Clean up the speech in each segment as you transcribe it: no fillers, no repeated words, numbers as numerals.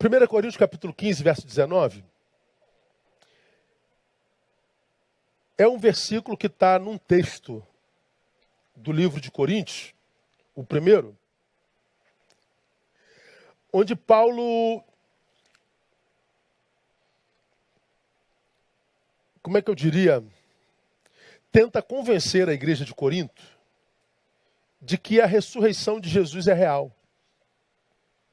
1 Coríntios capítulo 15, verso 19, é um versículo que está num texto do livro de Coríntios, o primeiro, onde Paulo, como é que eu diria, tenta convencer a igreja de Corinto de que a ressurreição de Jesus é real.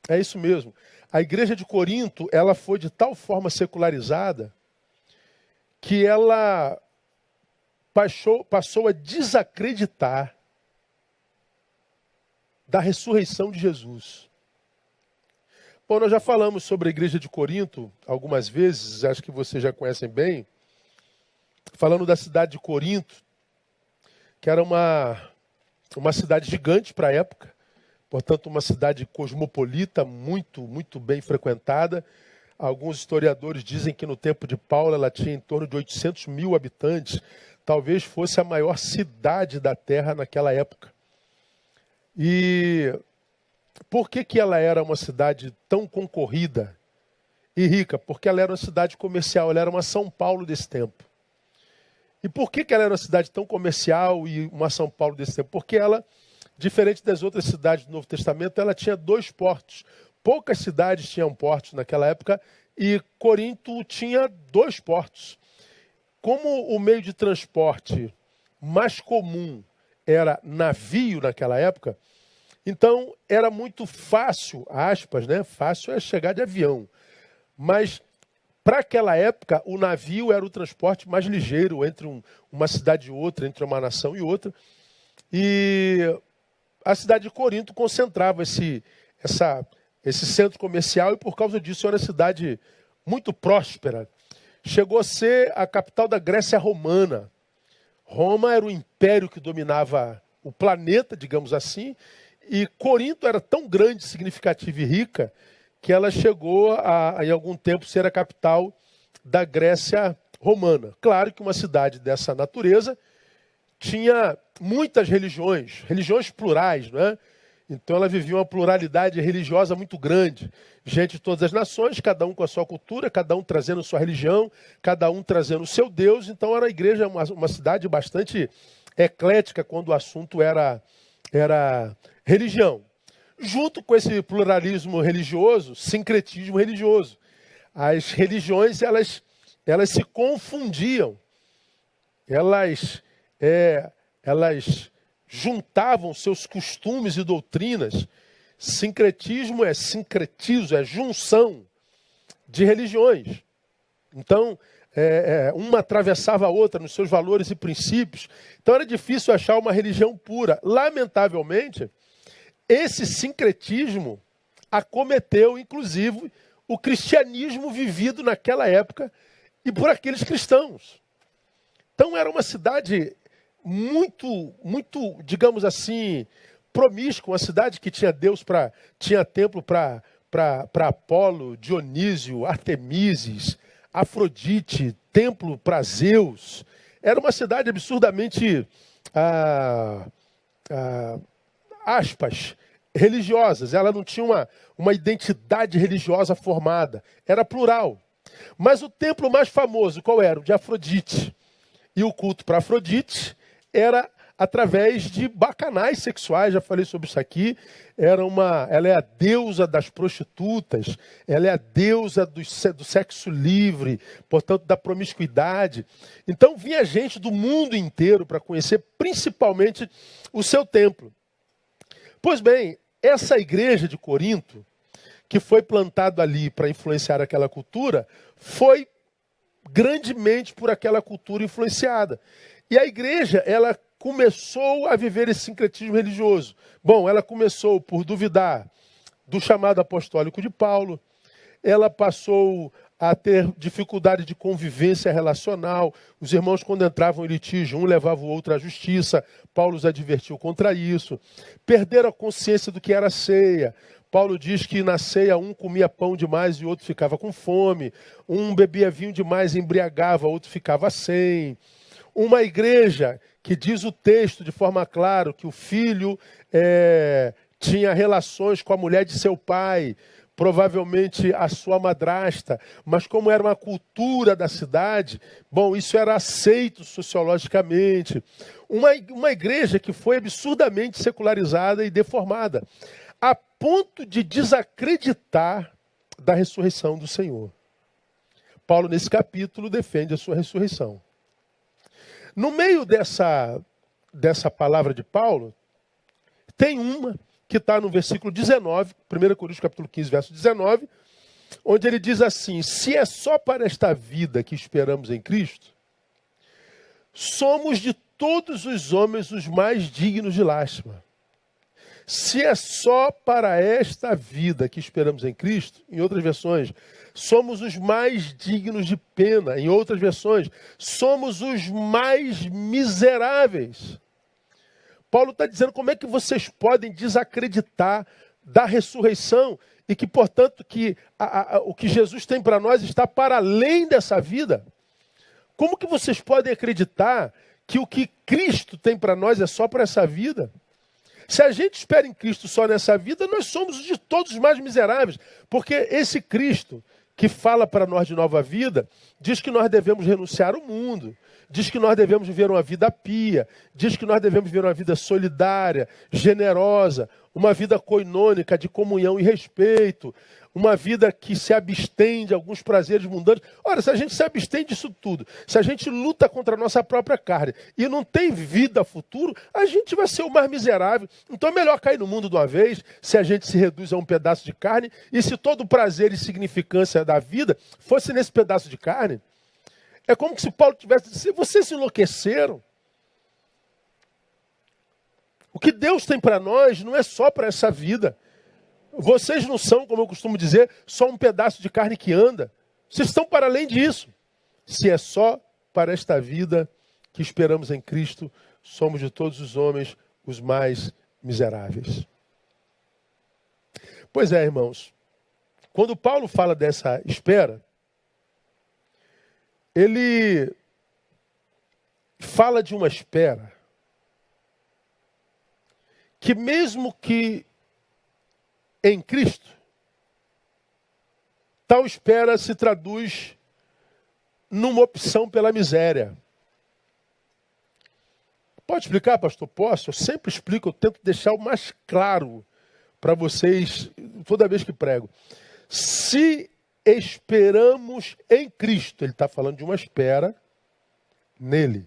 É isso mesmo. A igreja de Corinto, ela foi de tal forma secularizada que ela passou a desacreditar da ressurreição de Jesus. Bom, nós já falamos sobre a igreja de Corinto algumas vezes, acho que vocês já conhecem bem, falando da cidade de Corinto, que era uma cidade gigante para a época, portanto uma cidade cosmopolita, muito bem frequentada. Alguns historiadores dizem que no tempo de Paulo ela tinha em torno de 800 mil habitantes, talvez fosse a maior cidade da terra naquela época. E por que ela era uma cidade tão concorrida e rica? Porque ela era uma cidade comercial, ela era uma São Paulo desse tempo. E por que ela era uma cidade tão comercial e uma São Paulo desse tempo? Porque ela, diferente das outras cidades do Novo Testamento, ela tinha 2 portos. Poucas cidades tinham portos naquela época e Corinto tinha 2 portos. Como o meio de transporte mais comum era navio naquela época, então era muito fácil, aspas, né? Fácil é chegar de avião. Mas para aquela época, o navio era o transporte mais ligeiro entre uma cidade e outra, entre uma nação e outra. E a cidade de Corinto concentrava esse centro comercial e por causa disso era uma cidade muito próspera. Chegou a ser a capital da Grécia Romana. Roma era o império que dominava o planeta, digamos assim, e Corinto era tão grande, significativa e rica que ela chegou em algum tempo, ser a capital da Grécia Romana. Claro que uma cidade dessa natureza tinha muitas religiões plurais, não é? Então ela vivia uma pluralidade religiosa muito grande. Gente de todas as nações, cada um com a sua cultura, cada um trazendo a sua religião, cada um trazendo o seu Deus. Então era a igreja uma cidade bastante eclética quando o assunto era religião. Junto com esse pluralismo religioso, sincretismo religioso. As religiões, elas se confundiam. Elas juntavam seus costumes e doutrinas. Sincretismo é sincretismo, é junção de religiões. Então, uma atravessava a outra nos seus valores e princípios. Então era difícil achar uma religião pura. Lamentavelmente, esse sincretismo acometeu, inclusive, o cristianismo vivido naquela época e por aqueles cristãos. Então era uma cidade muito, digamos assim, promíscua, uma cidade que tinha tinha templo para Apolo, Dionísio, Artemises, Afrodite, templo para Zeus. Era uma cidade absurdamente, aspas, religiosas. Ela não tinha uma identidade religiosa formada. Era plural. Mas o templo mais famoso, qual era? O de Afrodite. E o culto para Afrodite era através de bacanais sexuais, já falei sobre isso aqui. Ela é a deusa das prostitutas, ela é a deusa do sexo livre, portanto da promiscuidade. Então vinha gente do mundo inteiro para conhecer principalmente o seu templo. Pois bem, essa igreja de Corinto, que foi plantada ali para influenciar aquela cultura, foi grandemente por aquela cultura influenciada. E a igreja, ela começou a viver esse sincretismo religioso. Bom, ela começou por duvidar do chamado apostólico de Paulo, ela passou a ter dificuldade de convivência relacional. Os irmãos, quando entravam em litígio, um levava o outro à justiça. Paulo os advertiu contra isso. Perderam a consciência do que era ceia. Paulo diz que na ceia um comia pão demais e o outro ficava com fome. Um bebia vinho demais e embriagava, o outro ficava sem. Uma igreja que diz o texto de forma clara que o filho tinha relações com a mulher de seu pai, provavelmente a sua madrasta, mas como era uma cultura da cidade, bom, isso era aceito sociologicamente. Uma igreja que foi absurdamente secularizada e deformada, a ponto de desacreditar da ressurreição do Senhor. Paulo, nesse capítulo, defende a sua ressurreição. No meio dessa palavra de Paulo, tem uma que está no versículo 19, 1 Coríntios capítulo 15, verso 19, onde ele diz assim: se é só para esta vida que esperamos em Cristo, somos de todos os homens os mais dignos de lástima. Se é só para esta vida que esperamos em Cristo, em outras versões, somos os mais dignos de pena. Em outras versões, somos os mais miseráveis. Paulo está dizendo como é que vocês podem desacreditar da ressurreição e que, portanto, o que Jesus tem para nós está para além dessa vida. Como que vocês podem acreditar que o que Cristo tem para nós é só para essa vida? Se a gente espera em Cristo só nessa vida, nós somos de todos os mais miseráveis. Porque esse Cristo que fala para nós de nova vida, diz que nós devemos renunciar ao mundo, diz que nós devemos viver uma vida pia, diz que nós devemos viver uma vida solidária, generosa, uma vida coinônica de comunhão e respeito, uma vida que se abstém de alguns prazeres mundanos. Ora, se a gente se abstém disso tudo, se a gente luta contra a nossa própria carne e não tem vida futuro, a gente vai ser o mais miserável. Então é melhor cair no mundo de uma vez, se a gente se reduz a um pedaço de carne, e se todo o prazer e significância da vida fosse nesse pedaço de carne. É como se Paulo tivesse dito: vocês se enlouqueceram. O que Deus tem para nós não é só para essa vida. Vocês não são, como eu costumo dizer, só um pedaço de carne que anda. Vocês estão para além disso. Se é só para esta vida que esperamos em Cristo, somos de todos os homens os mais miseráveis. Pois é, irmãos. Quando Paulo fala dessa espera, ele fala de uma espera que, mesmo que em Cristo, tal espera se traduz numa opção pela miséria. Pode explicar, pastor? Posso? Eu sempre explico, eu tento deixar o mais claro para vocês toda vez que prego. Se esperamos em Cristo, ele está falando de uma espera nele.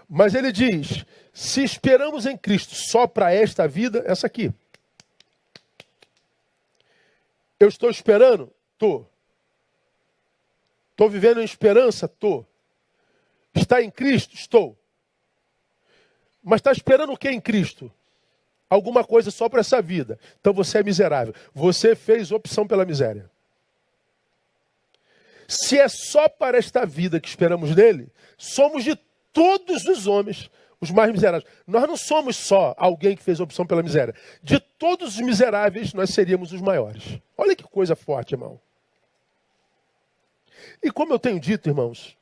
Mas ele diz: se esperamos em Cristo só para esta vida, essa aqui. Eu estou esperando? Estou. Estou vivendo em esperança? Estou. Está em Cristo? Estou. Mas está esperando o que em Cristo? Alguma coisa só para essa vida. Então você é miserável. Você fez opção pela miséria. Se é só para esta vida que esperamos nele, somos de todos os homens os mais miseráveis. Nós não somos só alguém que fez opção pela miséria. De todos os miseráveis, nós seríamos os maiores. Olha que coisa forte, irmão. E como eu tenho dito, irmãos,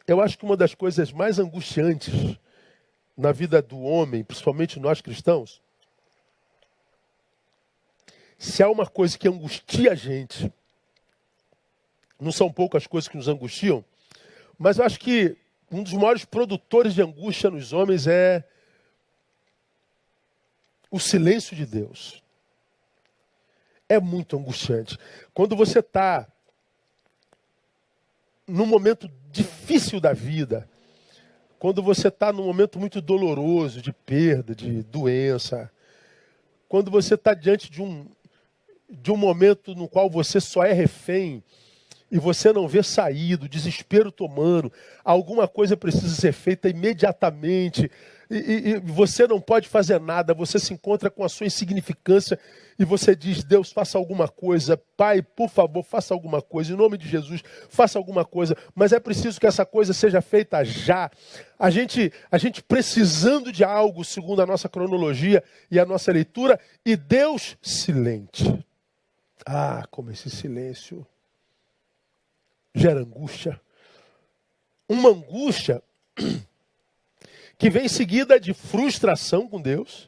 eu acho que uma das coisas mais angustiantes na vida do homem, principalmente nós cristãos, se há uma coisa que angustia a gente, não são poucas coisas que nos angustiam, mas eu acho que um dos maiores produtores de angústia nos homens é o silêncio de Deus. É muito angustiante. Quando você está num momento difícil da vida, quando você está num momento muito doloroso, de perda, de doença, quando você está diante de um momento no qual você só é refém, e você não vê saída, o desespero tomando, alguma coisa precisa ser feita imediatamente, e você não pode fazer nada, você se encontra com a sua insignificância, e você diz: Deus, faça alguma coisa, Pai, por favor, faça alguma coisa, em nome de Jesus, faça alguma coisa, mas é preciso que essa coisa seja feita já. A gente precisando de algo, segundo a nossa cronologia e a nossa leitura, e Deus silente. Ah, como esse silêncio gera angústia. Uma angústia que vem seguida de frustração com Deus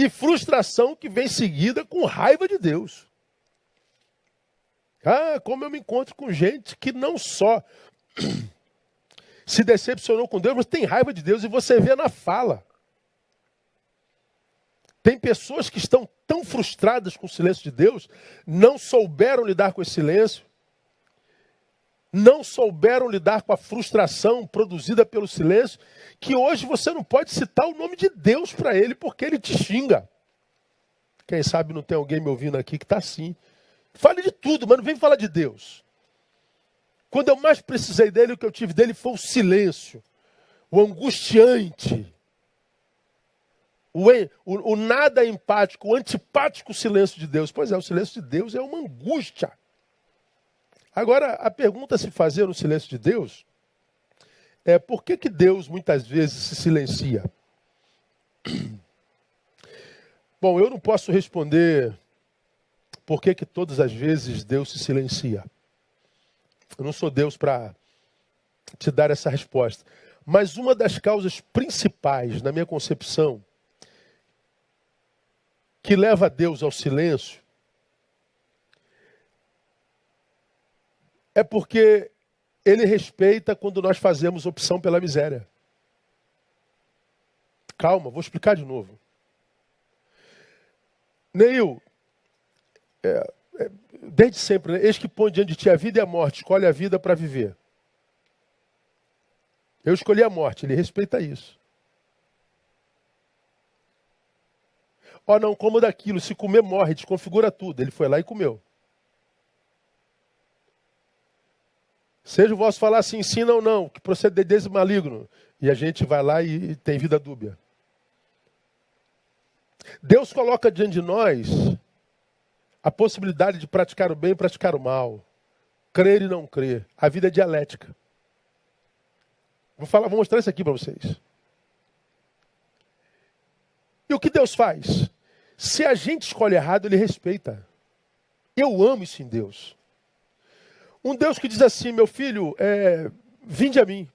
E frustração que vem seguida com raiva de Deus. Ah, como eu me encontro com gente que não só se decepcionou com Deus, mas tem raiva de Deus, e você vê na fala. Tem pessoas que estão tão frustradas com o silêncio de Deus, não souberam lidar com esse silêncio, não souberam lidar com a frustração produzida pelo silêncio, que hoje você não pode citar o nome de Deus para ele, porque ele te xinga. Quem sabe não tem alguém me ouvindo aqui que está assim. Fale de tudo, mas não vem falar de Deus. Quando eu mais precisei dele, o que eu tive dele foi o silêncio, o angustiante, o nada empático, o antipático silêncio de Deus. Pois é, o silêncio de Deus é uma angústia. Agora, a pergunta a se fazer no silêncio de Deus é por que Deus muitas vezes se silencia? Bom, eu não posso responder por que todas as vezes Deus se silencia. Eu não sou Deus para te dar essa resposta. Mas uma das causas principais, na minha concepção, que leva Deus ao silêncio, é porque ele respeita quando nós fazemos opção pela miséria. Calma, vou explicar de novo. Neil, desde sempre, né? Eis que põe diante de ti a vida e a morte, escolhe a vida para viver. Eu escolhi a morte, ele respeita isso. Ó, não coma daquilo, se comer morre, desconfigura tudo. Ele foi lá e comeu. Seja o vosso falar assim, sim, não, não, que procede desse maligno. E a gente vai lá e tem vida dúbia. Deus coloca diante de nós a possibilidade de praticar o bem e praticar o mal. Crer e não crer. A vida é dialética. Vou mostrar isso aqui para vocês. E o que Deus faz? Se a gente escolhe errado, ele respeita. Eu amo isso em Deus. Um Deus que diz assim, meu filho, vinde a mim.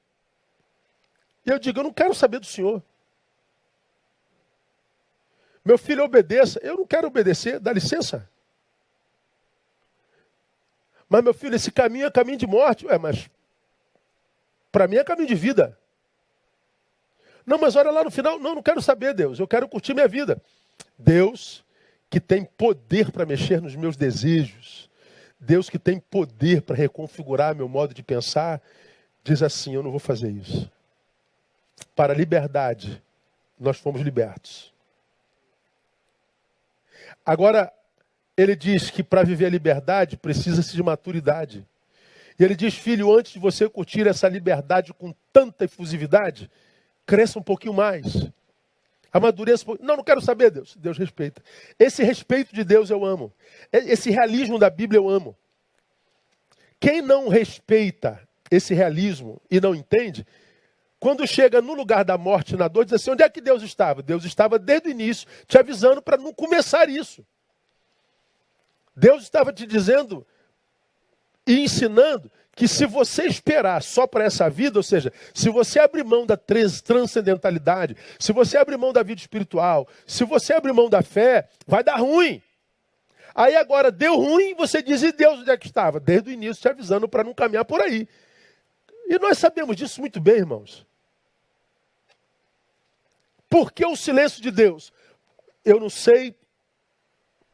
E eu digo, eu não quero saber do Senhor. Meu filho, obedeça. Eu não quero obedecer, dá licença. Mas, meu filho, esse caminho é caminho de morte. Mas para mim é caminho de vida. Não, mas olha lá no final. Não quero saber, Deus. Eu quero curtir minha vida. Deus que tem poder para mexer nos meus desejos. Deus que tem poder para reconfigurar meu modo de pensar. Diz assim, eu não vou fazer isso. Para a liberdade, nós fomos libertos. Agora, ele diz que para viver a liberdade precisa-se de maturidade. E ele diz, filho, antes de você curtir essa liberdade com tanta efusividade, cresça um pouquinho mais. Amadureça um pouquinho. Não quero saber, Deus. Deus respeita. Esse respeito de Deus eu amo. Esse realismo da Bíblia eu amo. Quem não respeita esse realismo e não entende, quando chega no lugar da morte e na dor, diz assim, onde é que Deus estava? Deus estava desde o início te avisando para não começar isso. Deus estava te dizendo e ensinando que se você esperar só para essa vida, ou seja, se você abrir mão da transcendentalidade, se você abrir mão da vida espiritual, se você abrir mão da fé, vai dar ruim. Aí agora deu ruim, você diz, e Deus onde é que estava? Desde o início te avisando para não caminhar por aí. E nós sabemos disso muito bem, irmãos. Por que o silêncio de Deus? Eu não sei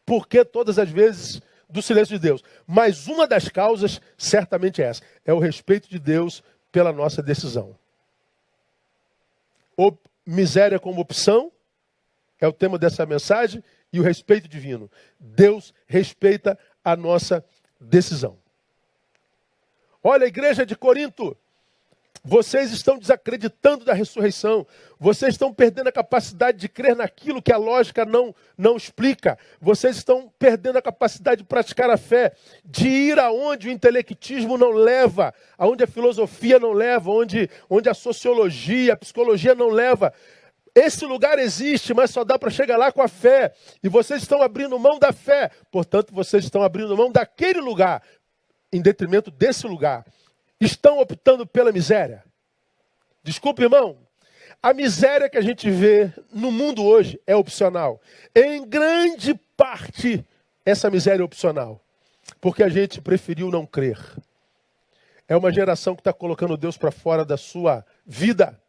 por que todas as vezes do silêncio de Deus. Mas uma das causas certamente é essa. É o respeito de Deus pela nossa decisão. Miséria como opção é o tema dessa mensagem e o respeito divino. Deus respeita a nossa decisão. Olha, a igreja de Corinto, vocês estão desacreditando da ressurreição. Vocês estão perdendo a capacidade de crer naquilo que a lógica não explica. Vocês estão perdendo a capacidade de praticar a fé, de ir aonde o intelectismo não leva, aonde a filosofia não leva, onde a sociologia, a psicologia não leva. Esse lugar existe, mas só dá para chegar lá com a fé. E vocês estão abrindo mão da fé. Portanto, vocês estão abrindo mão daquele lugar, em detrimento desse lugar. Estão optando pela miséria. Desculpe, irmão. A miséria que a gente vê no mundo hoje é opcional. Em grande parte, essa miséria é opcional. Porque a gente preferiu não crer. É uma geração que está colocando Deus para fora da sua vida.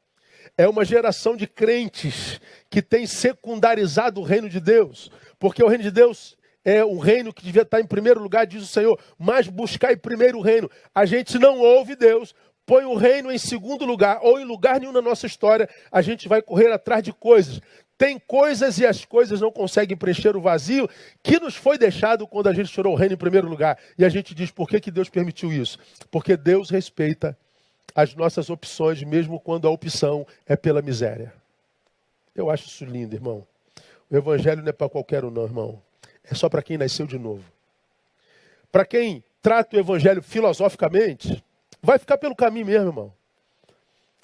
É uma geração de crentes que tem secundarizado o reino de Deus. Porque o reino de Deus é um reino que devia estar em primeiro lugar, diz o Senhor. Mas buscai primeiro o reino. A gente não ouve Deus. Põe o reino em segundo lugar, ou em lugar nenhum na nossa história, a gente vai correr atrás de coisas. Tem coisas e as coisas não conseguem preencher o vazio que nos foi deixado quando a gente tirou o reino em primeiro lugar. E a gente diz, por que Deus permitiu isso? Porque Deus respeita as nossas opções, mesmo quando a opção é pela miséria. Eu acho isso lindo, irmão. O evangelho não é para qualquer um, não, irmão. É só para quem nasceu de novo. Para quem trata o evangelho filosoficamente, vai ficar pelo caminho mesmo, irmão.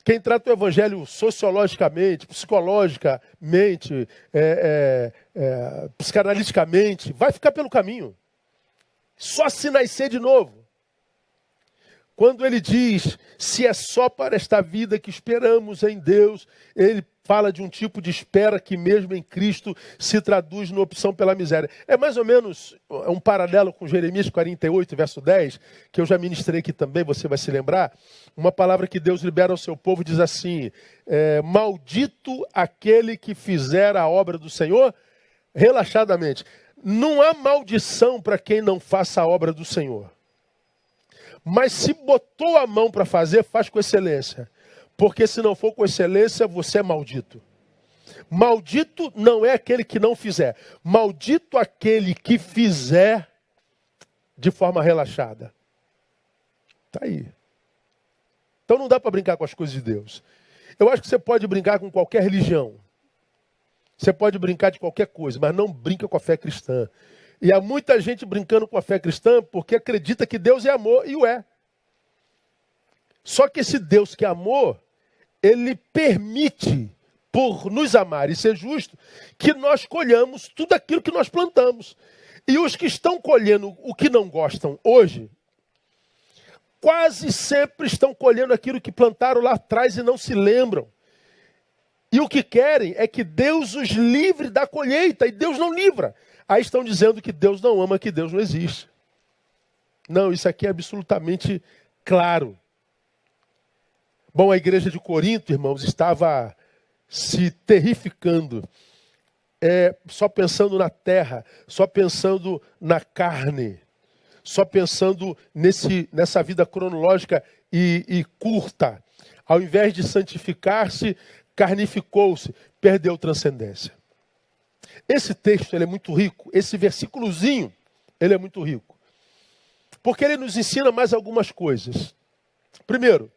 Quem trata o evangelho sociologicamente, psicologicamente, psicanaliticamente, vai ficar pelo caminho. Só se nascer de novo. Quando ele diz, se é só para esta vida que esperamos em Deus, ele fala de um tipo de espera que mesmo em Cristo se traduz na opção pela miséria. É mais ou menos um paralelo com Jeremias 48, verso 10, que eu já ministrei aqui também, você vai se lembrar. Uma palavra que Deus libera ao seu povo diz assim, maldito aquele que fizer a obra do Senhor relaxadamente. Não há maldição para quem não faça a obra do Senhor. Mas se botou a mão para fazer, faz com excelência. Porque se não for com excelência, você é maldito. Maldito não é aquele que não fizer. Maldito aquele que fizer de forma relaxada. Está aí. Então não dá para brincar com as coisas de Deus. Eu acho que você pode brincar com qualquer religião. Você pode brincar de qualquer coisa, mas não brinca com a fé cristã. E há muita gente brincando com a fé cristã porque acredita que Deus é amor, e o é. Só que esse Deus que é amor, ele permite, por nos amar e ser justo, que nós colhamos tudo aquilo que nós plantamos. E os que estão colhendo o que não gostam hoje, quase sempre estão colhendo aquilo que plantaram lá atrás e não se lembram. E o que querem é que Deus os livre da colheita, e Deus não livra. Aí estão dizendo que Deus não ama, que Deus não existe. Não, isso aqui é absolutamente claro. Bom, a igreja de Corinto, irmãos, estava se terrificando. Só pensando na terra, só pensando na carne, só pensando nessa vida cronológica e curta. Ao invés de santificar-se, carnificou-se, perdeu transcendência. Esse texto ele é muito rico, esse versículozinho ele é muito rico. Porque ele nos ensina mais algumas coisas. Primeiro,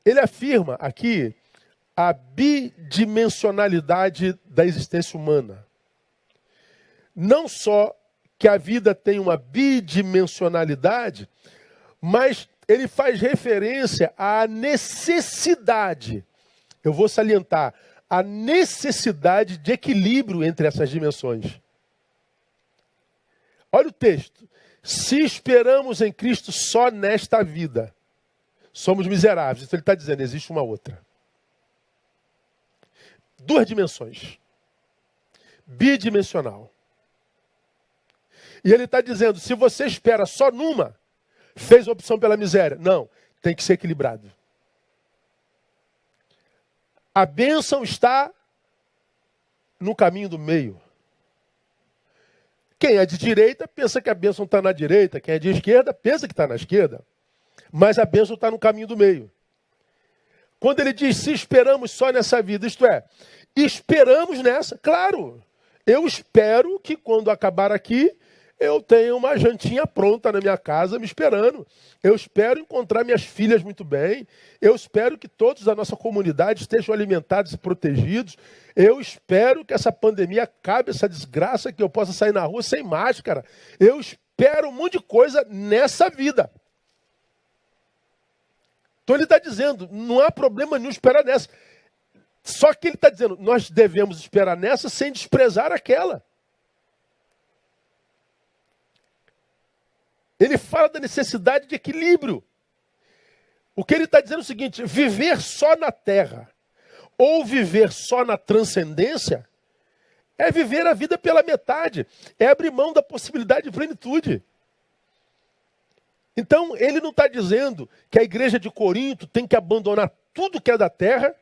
ele afirma aqui a bidimensionalidade da existência humana. Não só que a vida tem uma bidimensionalidade, mas ele faz referência à necessidade. Eu vou salientar a necessidade de equilíbrio entre essas dimensões. Olha o texto. Se esperamos em Cristo só nesta vida, somos miseráveis. Então ele está dizendo, existe uma outra. Duas dimensões. Bidimensional. E ele está dizendo, se você espera só numa, fez opção pela miséria. Não, tem que ser equilibrado. A bênção está no caminho do meio. Quem é de direita pensa que a bênção está na direita. Quem é de esquerda pensa que está na esquerda. Mas a bênção está no caminho do meio. Quando ele diz, se esperamos só nessa vida, isto é, esperamos nessa. Claro, eu espero que quando acabar aqui, eu tenha uma jantinha pronta na minha casa me esperando. Eu espero encontrar minhas filhas muito bem. Eu espero que todos da nossa comunidade estejam alimentados e protegidos. Eu espero que essa pandemia acabe, essa desgraça, que eu possa sair na rua sem máscara. Eu espero um monte de coisa nessa vida. Então ele está dizendo, não há problema nenhum esperar nessa. Só que ele está dizendo, nós devemos esperar nessa sem desprezar aquela. Ele fala da necessidade de equilíbrio. O que ele está dizendo é o seguinte, viver só na terra, ou viver só na transcendência, é viver a vida pela metade, é abrir mão da possibilidade de plenitude. Então, ele não está dizendo que a igreja de Corinto tem que abandonar tudo que é da terra,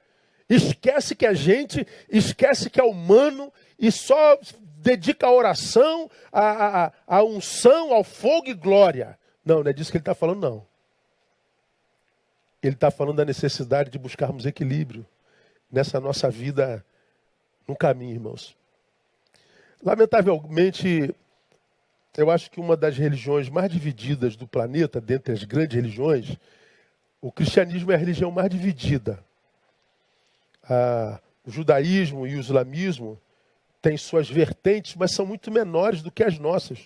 esquece que é gente, esquece que é humano, e só dedica a oração, a unção, ao fogo e glória. Não, não é disso que ele está falando, não. Ele está falando da necessidade de buscarmos equilíbrio nessa nossa vida no caminho, irmãos. Lamentavelmente, eu acho que uma das religiões mais divididas do planeta, dentre as grandes religiões, o cristianismo é a religião mais dividida. O judaísmo e o islamismo têm suas vertentes, mas são muito menores do que as nossas.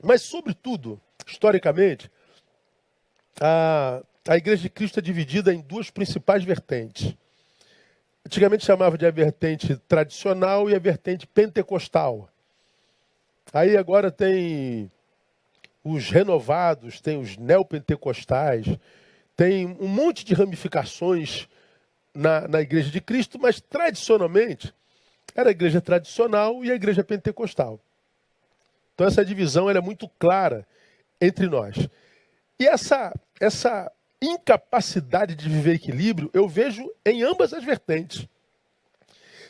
Mas, sobretudo, historicamente, a Igreja de Cristo é dividida em duas principais vertentes. Antigamente chamava de a vertente tradicional e a vertente pentecostal. Aí agora tem os renovados, tem os neopentecostais, tem um monte de ramificações na Igreja de Cristo, mas tradicionalmente era a igreja tradicional e a igreja pentecostal. Então essa divisão ela é muito clara entre nós. E essa incapacidade de viver equilíbrio, eu vejo em ambas as vertentes.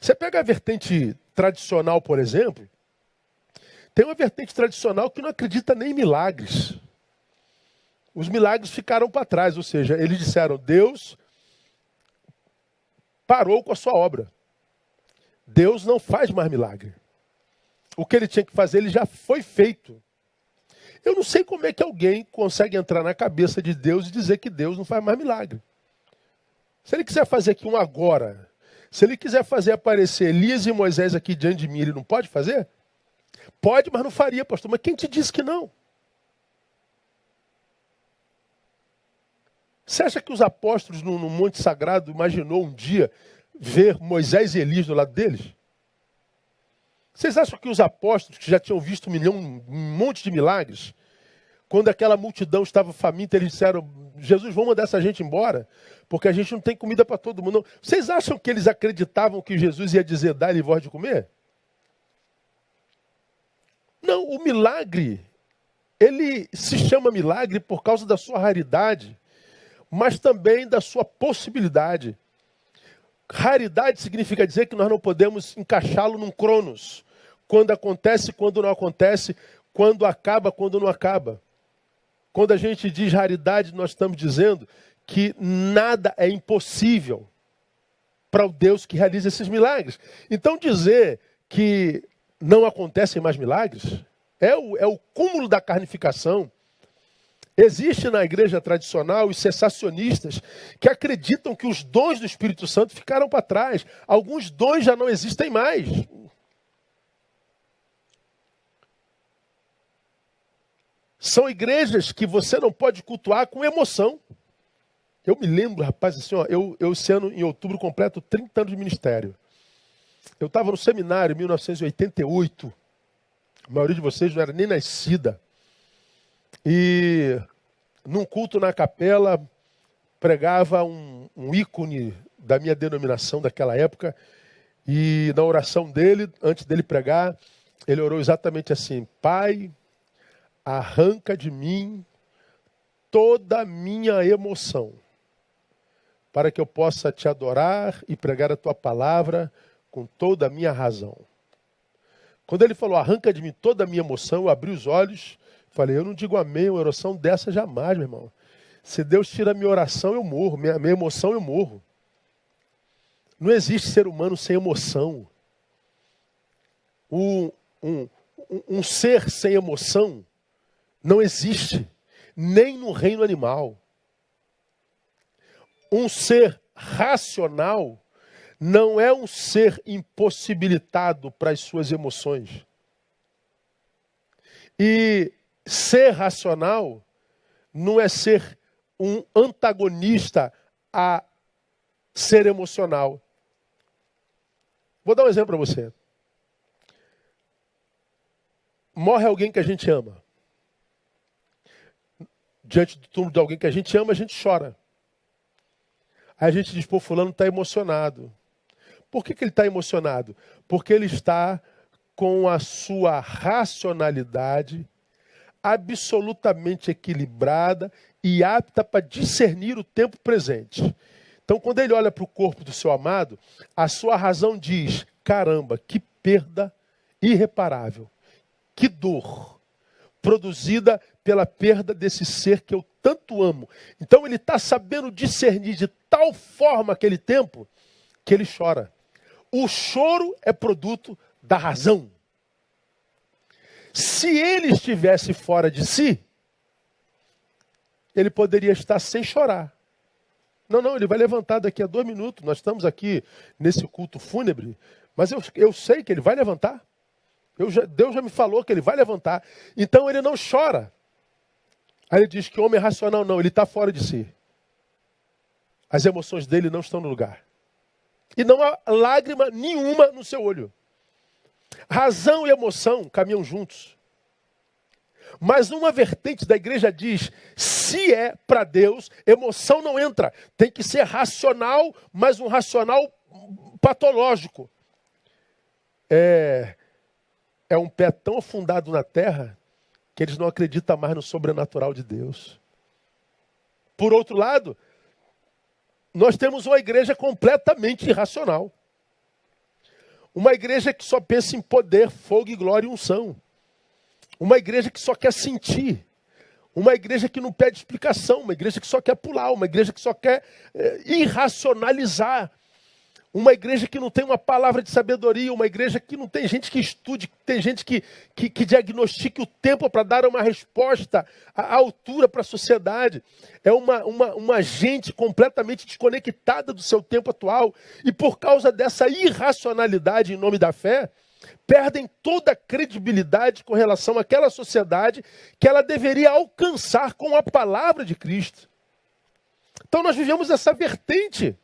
Você pega a vertente tradicional, por exemplo, tem uma vertente tradicional que não acredita nem em milagres. Os milagres ficaram para trás, ou seja, eles disseram, Deus parou com a sua obra. Deus não faz mais milagre. O que ele tinha que fazer, ele já foi feito. Eu não sei como é que alguém consegue entrar na cabeça de Deus e dizer que Deus não faz mais milagre. Se ele quiser fazer aqui um agora, se ele quiser fazer aparecer Elias e Moisés aqui diante de mim, ele não pode fazer? Pode, mas não faria, pastor. Mas quem te disse que não? Você acha que os apóstolos no Monte Sagrado imaginou um dia ver Moisés e Elias do lado deles? Vocês acham que os apóstolos, que já tinham visto um monte de milagres, quando aquela multidão estava faminta, eles disseram, Jesus, vamos mandar essa gente embora, porque a gente não tem comida para todo mundo. Não. Vocês acham que eles acreditavam que Jesus ia dizer, dá-lhe voz de comer? Não, o milagre, ele se chama milagre por causa da sua raridade, mas também da sua possibilidade. Raridade significa dizer que nós não podemos encaixá-lo num cronos. Quando acontece, quando não acontece, quando acaba, quando não acaba. Quando a gente diz raridade, nós estamos dizendo que nada é impossível para o Deus que realiza esses milagres. Então dizer que não acontecem mais milagres é o cúmulo da carnificação. Existe na igreja tradicional os cessacionistas que acreditam que os dons do Espírito Santo ficaram para trás. Alguns dons já não existem mais. São igrejas que você não pode cultuar com emoção. Eu me lembro, rapaz, assim, ó, eu esse ano, em outubro, completo 30 anos de ministério. Eu estava no seminário em 1988. A maioria de vocês não era nem nascida. E num culto na capela, pregava um ícone da minha denominação daquela época. E na oração dele, antes dele pregar, ele orou exatamente assim: Pai, arranca de mim toda a minha emoção, para que eu possa te adorar e pregar a tua palavra com toda a minha razão. Quando ele falou, arranca de mim toda a minha emoção, eu abri os olhos, falei, eu não digo amém, uma oração dessa jamais, meu irmão. Se Deus tira a minha oração, eu morro, minha emoção, eu morro. Não existe ser humano sem emoção. Um ser sem emoção não existe, nem no reino animal. Um ser racional não é um ser impossibilitado para as suas emoções. E ser racional não é ser um antagonista a ser emocional. Vou dar um exemplo para você. Morre alguém que a gente ama. Diante do túmulo de alguém que a gente ama, a gente chora. Aí a gente diz, pô, fulano está emocionado. Por que ele está emocionado? Porque ele está com a sua racionalidade absolutamente equilibrada e apta para discernir o tempo presente. Então, quando ele olha para o corpo do seu amado, a sua razão diz, caramba, que perda irreparável, que dor, produzida pela perda desse ser que eu tanto amo. Então, ele está sabendo discernir de tal forma aquele tempo que ele chora. O choro é produto da razão. Se ele estivesse fora de si, ele poderia estar sem chorar. Não, ele vai levantar daqui a 2 minutos. Nós estamos aqui nesse culto fúnebre, mas eu sei que ele vai levantar. Deus já me falou que ele vai levantar. Então ele não chora. Aí ele diz que o homem é racional. Não, ele está fora de si. As emoções dele não estão no lugar. E não há lágrima nenhuma no seu olho. Razão e emoção caminham juntos. Mas uma vertente da igreja diz, se é para Deus, emoção não entra. Tem que ser racional, mas um racional patológico. É um pé tão afundado na terra que eles não acreditam mais no sobrenatural de Deus. Por outro lado, nós temos uma igreja completamente irracional. Uma igreja que só pensa em poder, fogo e glória e unção. Uma igreja que só quer sentir. Uma igreja que não pede explicação. Uma igreja que só quer pular. Uma igreja que só quer irracionalizar. Uma igreja que não tem uma palavra de sabedoria. Uma igreja que não tem gente que estude. Que tem gente que diagnostique o tempo para dar uma resposta à altura para a sociedade. É uma gente completamente desconectada do seu tempo atual. E por causa dessa irracionalidade em nome da fé, perdem toda a credibilidade com relação àquela sociedade que ela deveria alcançar com a palavra de Cristo. Então nós vivemos essa vertente.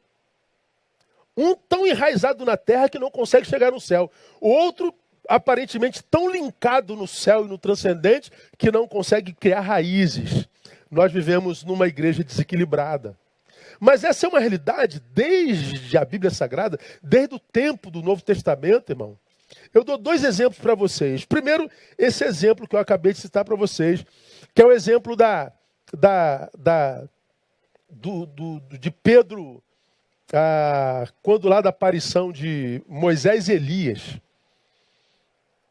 Um tão enraizado na terra que não consegue chegar no céu. O outro, aparentemente, tão linkado no céu e no transcendente que não consegue criar raízes. Nós vivemos numa igreja desequilibrada. Mas essa é uma realidade desde a Bíblia Sagrada, desde o tempo do Novo Testamento, irmão. Eu dou 2 exemplos para vocês. Primeiro, esse exemplo que eu acabei de citar para vocês, que é o exemplo de Pedro, quando lá da aparição de Moisés e Elias.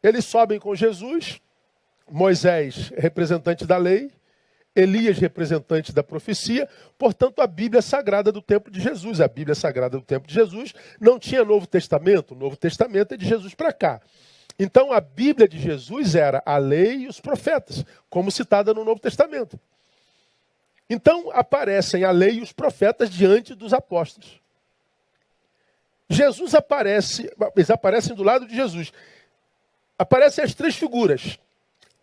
Eles sobem com Jesus, Moisés, representante da lei, Elias, representante da profecia, portanto, a Bíblia Sagrada do tempo de Jesus. A Bíblia Sagrada do tempo de Jesus não tinha Novo Testamento. O Novo Testamento é de Jesus para cá. Então, a Bíblia de Jesus era a lei e os profetas, como citada no Novo Testamento. Então, aparecem a lei e os profetas diante dos apóstolos. Eles aparecem do lado de Jesus. Aparecem as 3 figuras.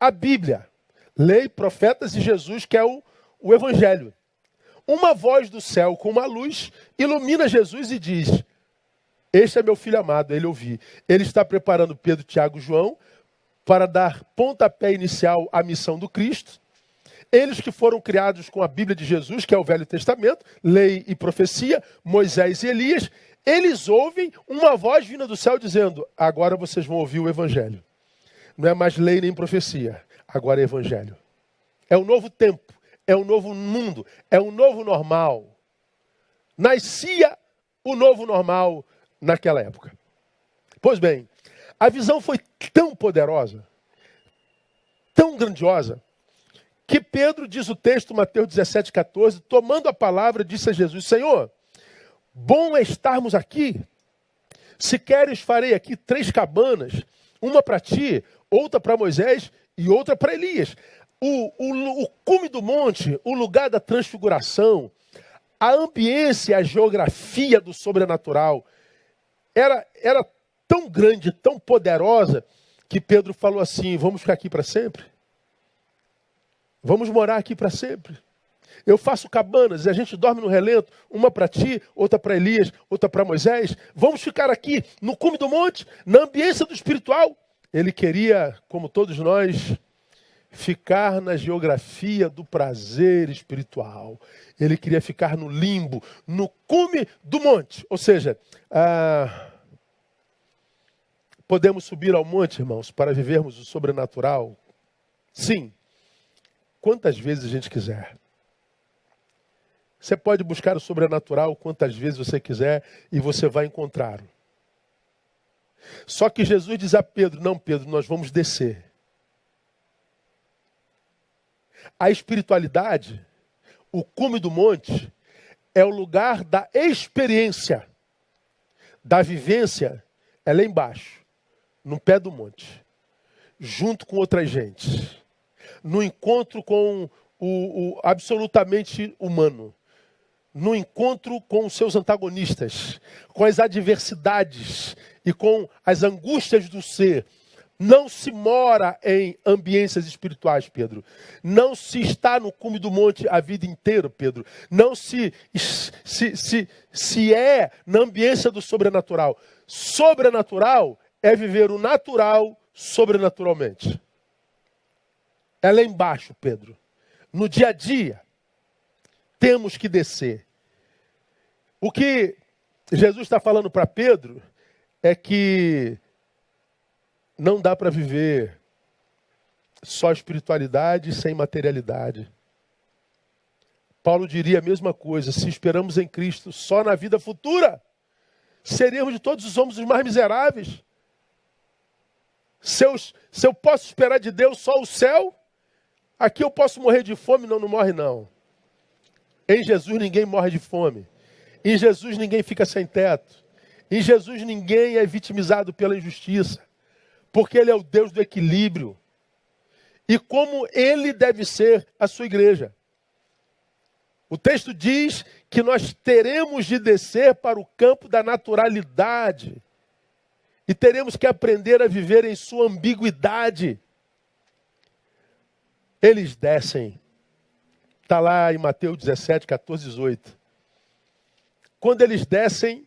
A Bíblia, lei, profetas e Jesus, que é o Evangelho. Uma voz do céu com uma luz ilumina Jesus e diz, este é meu filho amado, ele ouvi. Ele está preparando Pedro, Tiago e João para dar pontapé inicial à missão do Cristo. Eles que foram criados com a Bíblia de Jesus, que é o Velho Testamento, lei e profecia, Moisés e Elias, eles ouvem uma voz vinda do céu dizendo, agora vocês vão ouvir o Evangelho. Não é mais lei nem profecia. Agora é evangelho. É um novo tempo, é um novo mundo, é um novo normal. Nascia o novo normal naquela época. Pois bem, a visão foi tão poderosa, tão grandiosa, que Pedro, diz o texto, Mateus 17,14, tomando a palavra, disse a Jesus, Senhor, bom é estarmos aqui. Se queres, farei aqui 3 cabanas, uma para ti, outra para Moisés e outra para Elias. O cume do monte, o lugar da transfiguração, a ambiência, a geografia do sobrenatural, era tão grande, tão poderosa, que Pedro falou assim, vamos ficar aqui para sempre? Vamos morar aqui para sempre? Eu faço cabanas e a gente dorme no relento, uma para ti, outra para Elias, outra para Moisés. Vamos ficar aqui no cume do monte, na ambiência do espiritual. Ele queria, como todos nós, ficar na geografia do prazer espiritual. Ele queria ficar no limbo, no cume do monte. Ou seja, podemos subir ao monte, irmãos, para vivermos o sobrenatural? Sim. Quantas vezes a gente quiser. Você pode buscar o sobrenatural quantas vezes você quiser e você vai encontrá-lo. Só que Jesus diz a Pedro, não, Pedro, nós vamos descer. A espiritualidade, o cume do monte, é o lugar da experiência, da vivência, é lá embaixo, no pé do monte, junto com outras gentes, no encontro com o absolutamente humano, no encontro com os seus antagonistas, com as adversidades e com as angústias do ser. Não se mora em ambiências espirituais, Pedro. Não se está no cume do monte a vida inteira, Pedro. Não se é na ambiência do sobrenatural. Sobrenatural é viver o natural sobrenaturalmente. É lá embaixo, Pedro. No dia a dia, temos que descer. O que Jesus está falando para Pedro é que não dá para viver só espiritualidade sem materialidade. Paulo diria a mesma coisa: se esperamos em Cristo só na vida futura, seríamos de todos os homens os mais miseráveis. Se eu posso esperar de Deus só o céu, aqui eu posso morrer de fome. Não morre não. Em Jesus ninguém morre de fome. Em Jesus ninguém fica sem teto. Em Jesus ninguém é vitimizado pela injustiça. Porque Ele é o Deus do equilíbrio. E como Ele deve ser a sua igreja. O texto diz que nós teremos de descer para o campo da naturalidade. E teremos que aprender a viver em sua ambiguidade. Eles descem. Está lá em Mateus 17, 14, 18. Quando eles descem,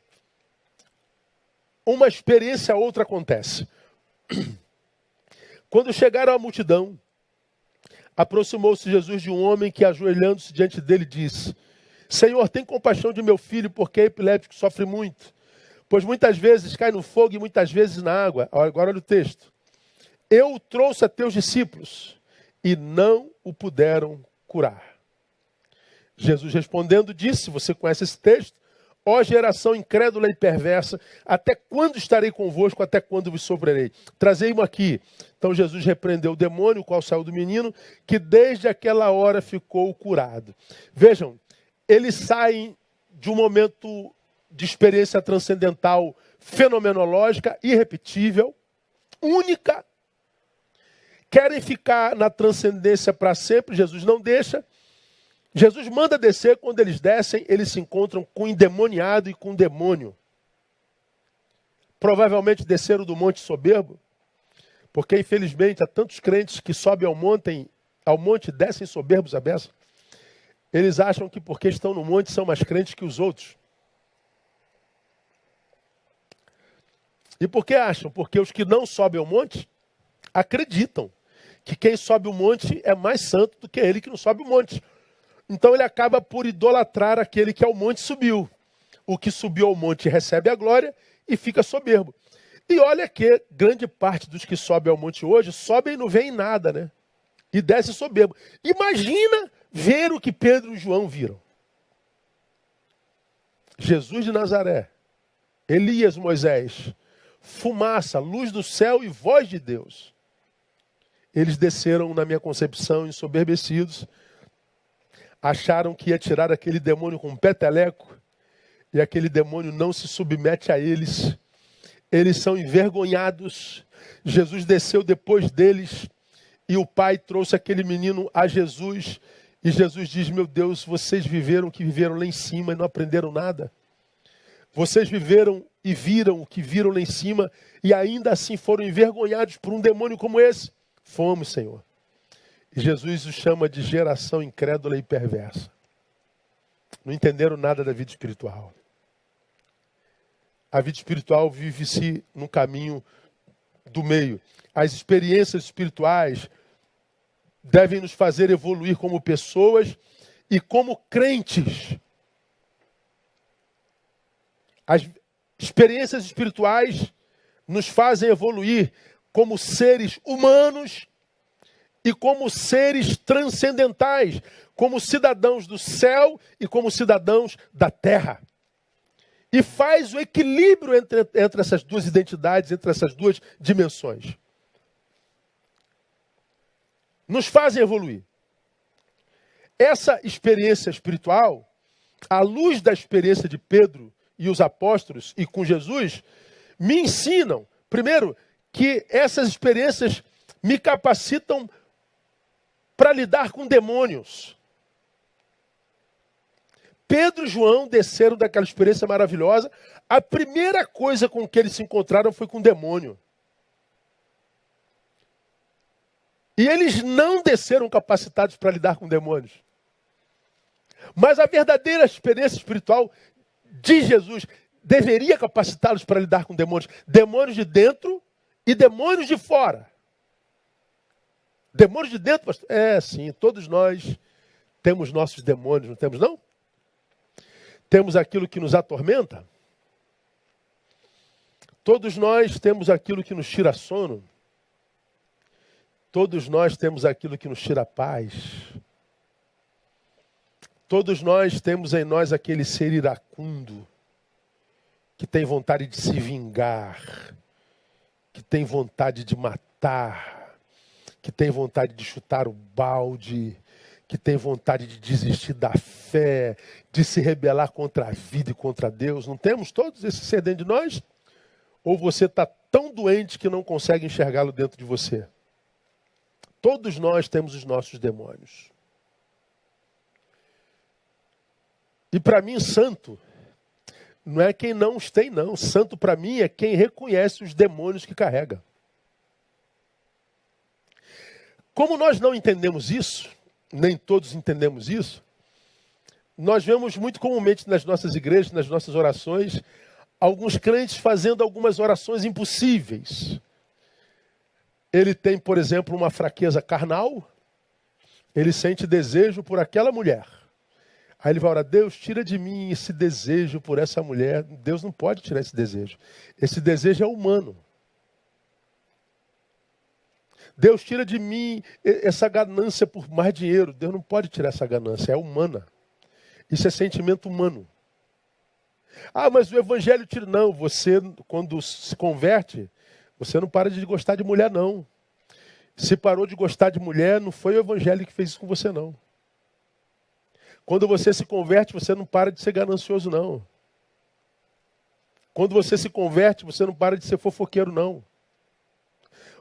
uma experiência outra acontece. Quando chegaram à multidão, aproximou-se Jesus de um homem que, ajoelhando-se diante dele, disse: Senhor, tem compaixão de meu filho, porque é epiléptico, sofre muito. Pois muitas vezes cai no fogo e muitas vezes na água. Agora olha o texto. Eu o trouxe a teus discípulos e não o puderam curar. Jesus respondendo disse, você conhece esse texto, ó geração incrédula e perversa, até quando estarei convosco, até quando vos sofrerei? Trazei-mo aqui. Então Jesus repreendeu o demônio, o qual saiu do menino, que desde aquela hora ficou curado. Vejam, eles saem de um momento de experiência transcendental, fenomenológica, irrepetível, única. Querem ficar na transcendência para sempre, Jesus não deixa. Jesus manda descer, quando eles descem, eles se encontram com o endemoniado e com o demônio. Provavelmente desceram do monte soberbo, porque infelizmente há tantos crentes que sobem ao monte e descem soberbos à beça. Eles acham que porque estão no monte são mais crentes que os outros. E por que acham? Porque os que não sobem ao monte acreditam que quem sobe o monte é mais santo do que ele que não sobe o monte. Então ele acaba por idolatrar aquele que ao monte subiu. O que subiu ao monte recebe a glória e fica soberbo. E olha que grande parte dos que sobem ao monte hoje, sobem e não veem nada, né? E desce soberbo. Imagina ver o que Pedro e João viram. Jesus de Nazaré, Elias, Moisés, fumaça, luz do céu e voz de Deus. Eles desceram, na minha concepção, ensoberbecidos, acharam que ia tirar aquele demônio com um peteleco, e aquele demônio não se submete a eles. Eles são envergonhados. Jesus desceu depois deles, e o pai trouxe aquele menino a Jesus, e Jesus diz, meu Deus, vocês viveram o que viveram lá em cima e não aprenderam nada. Vocês viveram e viram o que viram lá em cima, e ainda assim foram envergonhados por um demônio como esse. Fomos, Senhor. E Jesus os chama de geração incrédula e perversa. Não entenderam nada da vida espiritual. A vida espiritual vive-se no caminho do meio. As experiências espirituais devem nos fazer evoluir como pessoas e como crentes. As experiências espirituais nos fazem evoluir como seres humanos e como seres transcendentais, como cidadãos do céu e como cidadãos da terra. E faz o equilíbrio entre essas duas identidades, entre essas duas dimensões. Nos fazem evoluir. Essa experiência espiritual, à luz da experiência de Pedro e os apóstolos e com Jesus, me ensinam, primeiro, que essas experiências me capacitam para lidar com demônios. Pedro e João desceram daquela experiência maravilhosa. A primeira coisa com que eles se encontraram foi com o demônio. E eles não desceram capacitados para lidar com demônios. Mas a verdadeira experiência espiritual de Jesus deveria capacitá-los para lidar com demônios. Demônios de dentro e demônios de fora. Demônios de dentro, pastor? É, sim, todos nós temos nossos demônios, não temos não? Temos aquilo que nos atormenta. Todos nós temos aquilo que nos tira sono. Todos nós temos aquilo que nos tira a paz. Todos nós temos em nós aquele ser iracundo, que tem vontade de se vingar, que tem vontade de matar, que tem vontade de chutar o balde, que tem vontade de desistir da fé, de se rebelar contra a vida e contra Deus. Não temos todos esse ser dentro de nós? Ou você está tão doente que não consegue enxergá-lo dentro de você? Todos nós temos os nossos demônios. E para mim, santo não é quem não os tem, não. Santo para mim é quem reconhece os demônios que carrega. Como nós não entendemos isso, nem todos entendemos isso, nós vemos muito comumente nas nossas igrejas, nas nossas orações, alguns crentes fazendo algumas orações impossíveis. Ele tem, por exemplo, uma fraqueza carnal, ele sente desejo por aquela mulher. Aí ele vai orar: Deus, tira de mim esse desejo por essa mulher. Deus não pode tirar esse desejo. Esse desejo é humano. Deus, tira de mim essa ganância por mais dinheiro. Deus não pode tirar essa ganância, é humana. Isso é sentimento humano. Ah, mas o evangelho tira. Não, você, quando se converte, você não para de gostar de mulher, não. Se parou de gostar de mulher, não foi o evangelho que fez isso com você, não. Quando você se converte, você não para de ser ganancioso, não. Quando você se converte, você não para de ser fofoqueiro, não.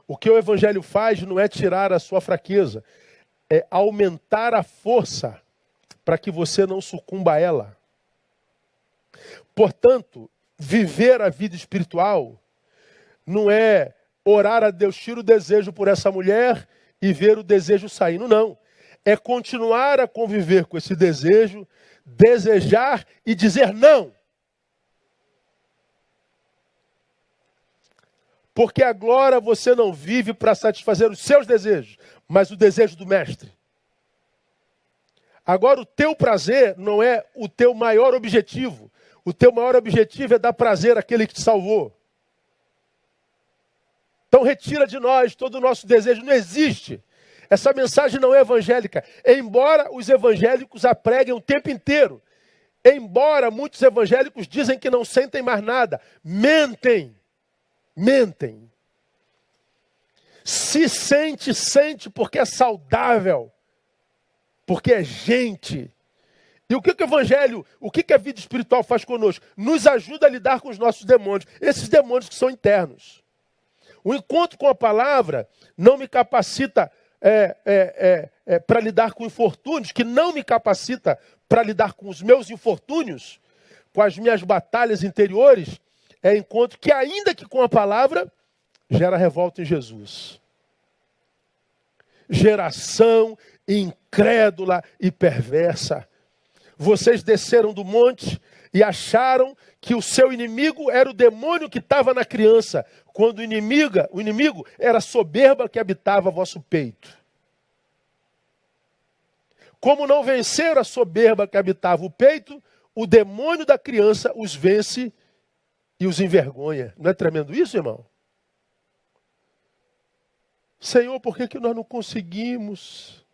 O que o evangelho faz não é tirar a sua fraqueza, é aumentar a força para que você não sucumba a ela. Portanto, viver a vida espiritual não é orar a Deus, tira o desejo por essa mulher e ver o desejo saindo, não. É continuar a conviver com esse desejo, desejar e dizer não. Porque agora você não vive para satisfazer os seus desejos, mas o desejo do mestre. Agora o teu prazer não é o teu maior objetivo. O teu maior objetivo é dar prazer àquele que te salvou. Então retira de nós todo o nosso desejo. Não existe. Essa mensagem não é evangélica. Embora os evangélicos a preguem o tempo inteiro. Embora muitos evangélicos dizem que não sentem mais nada. Mentem. Mentem. Se sente, sente porque é saudável. Porque é gente. E o que o evangelho, o que a vida espiritual faz conosco? Nos ajuda a lidar com os nossos demônios. Esses demônios que são internos. O encontro com a palavra não me capacita para lidar com infortúnios, que não me capacita para lidar com os meus infortúnios, com as minhas batalhas interiores. É encontro que, ainda que com a palavra, gera revolta em Jesus. Geração incrédula e perversa. Vocês desceram do monte e acharam que o seu inimigo era o demônio que estava na criança, quando o inimigo era a soberba que habitava vosso peito. Como não venceram a soberba que habitava o peito, o demônio da criança os vence e os envergonha. Não é tremendo isso, irmão? Senhor, por que nós não conseguimos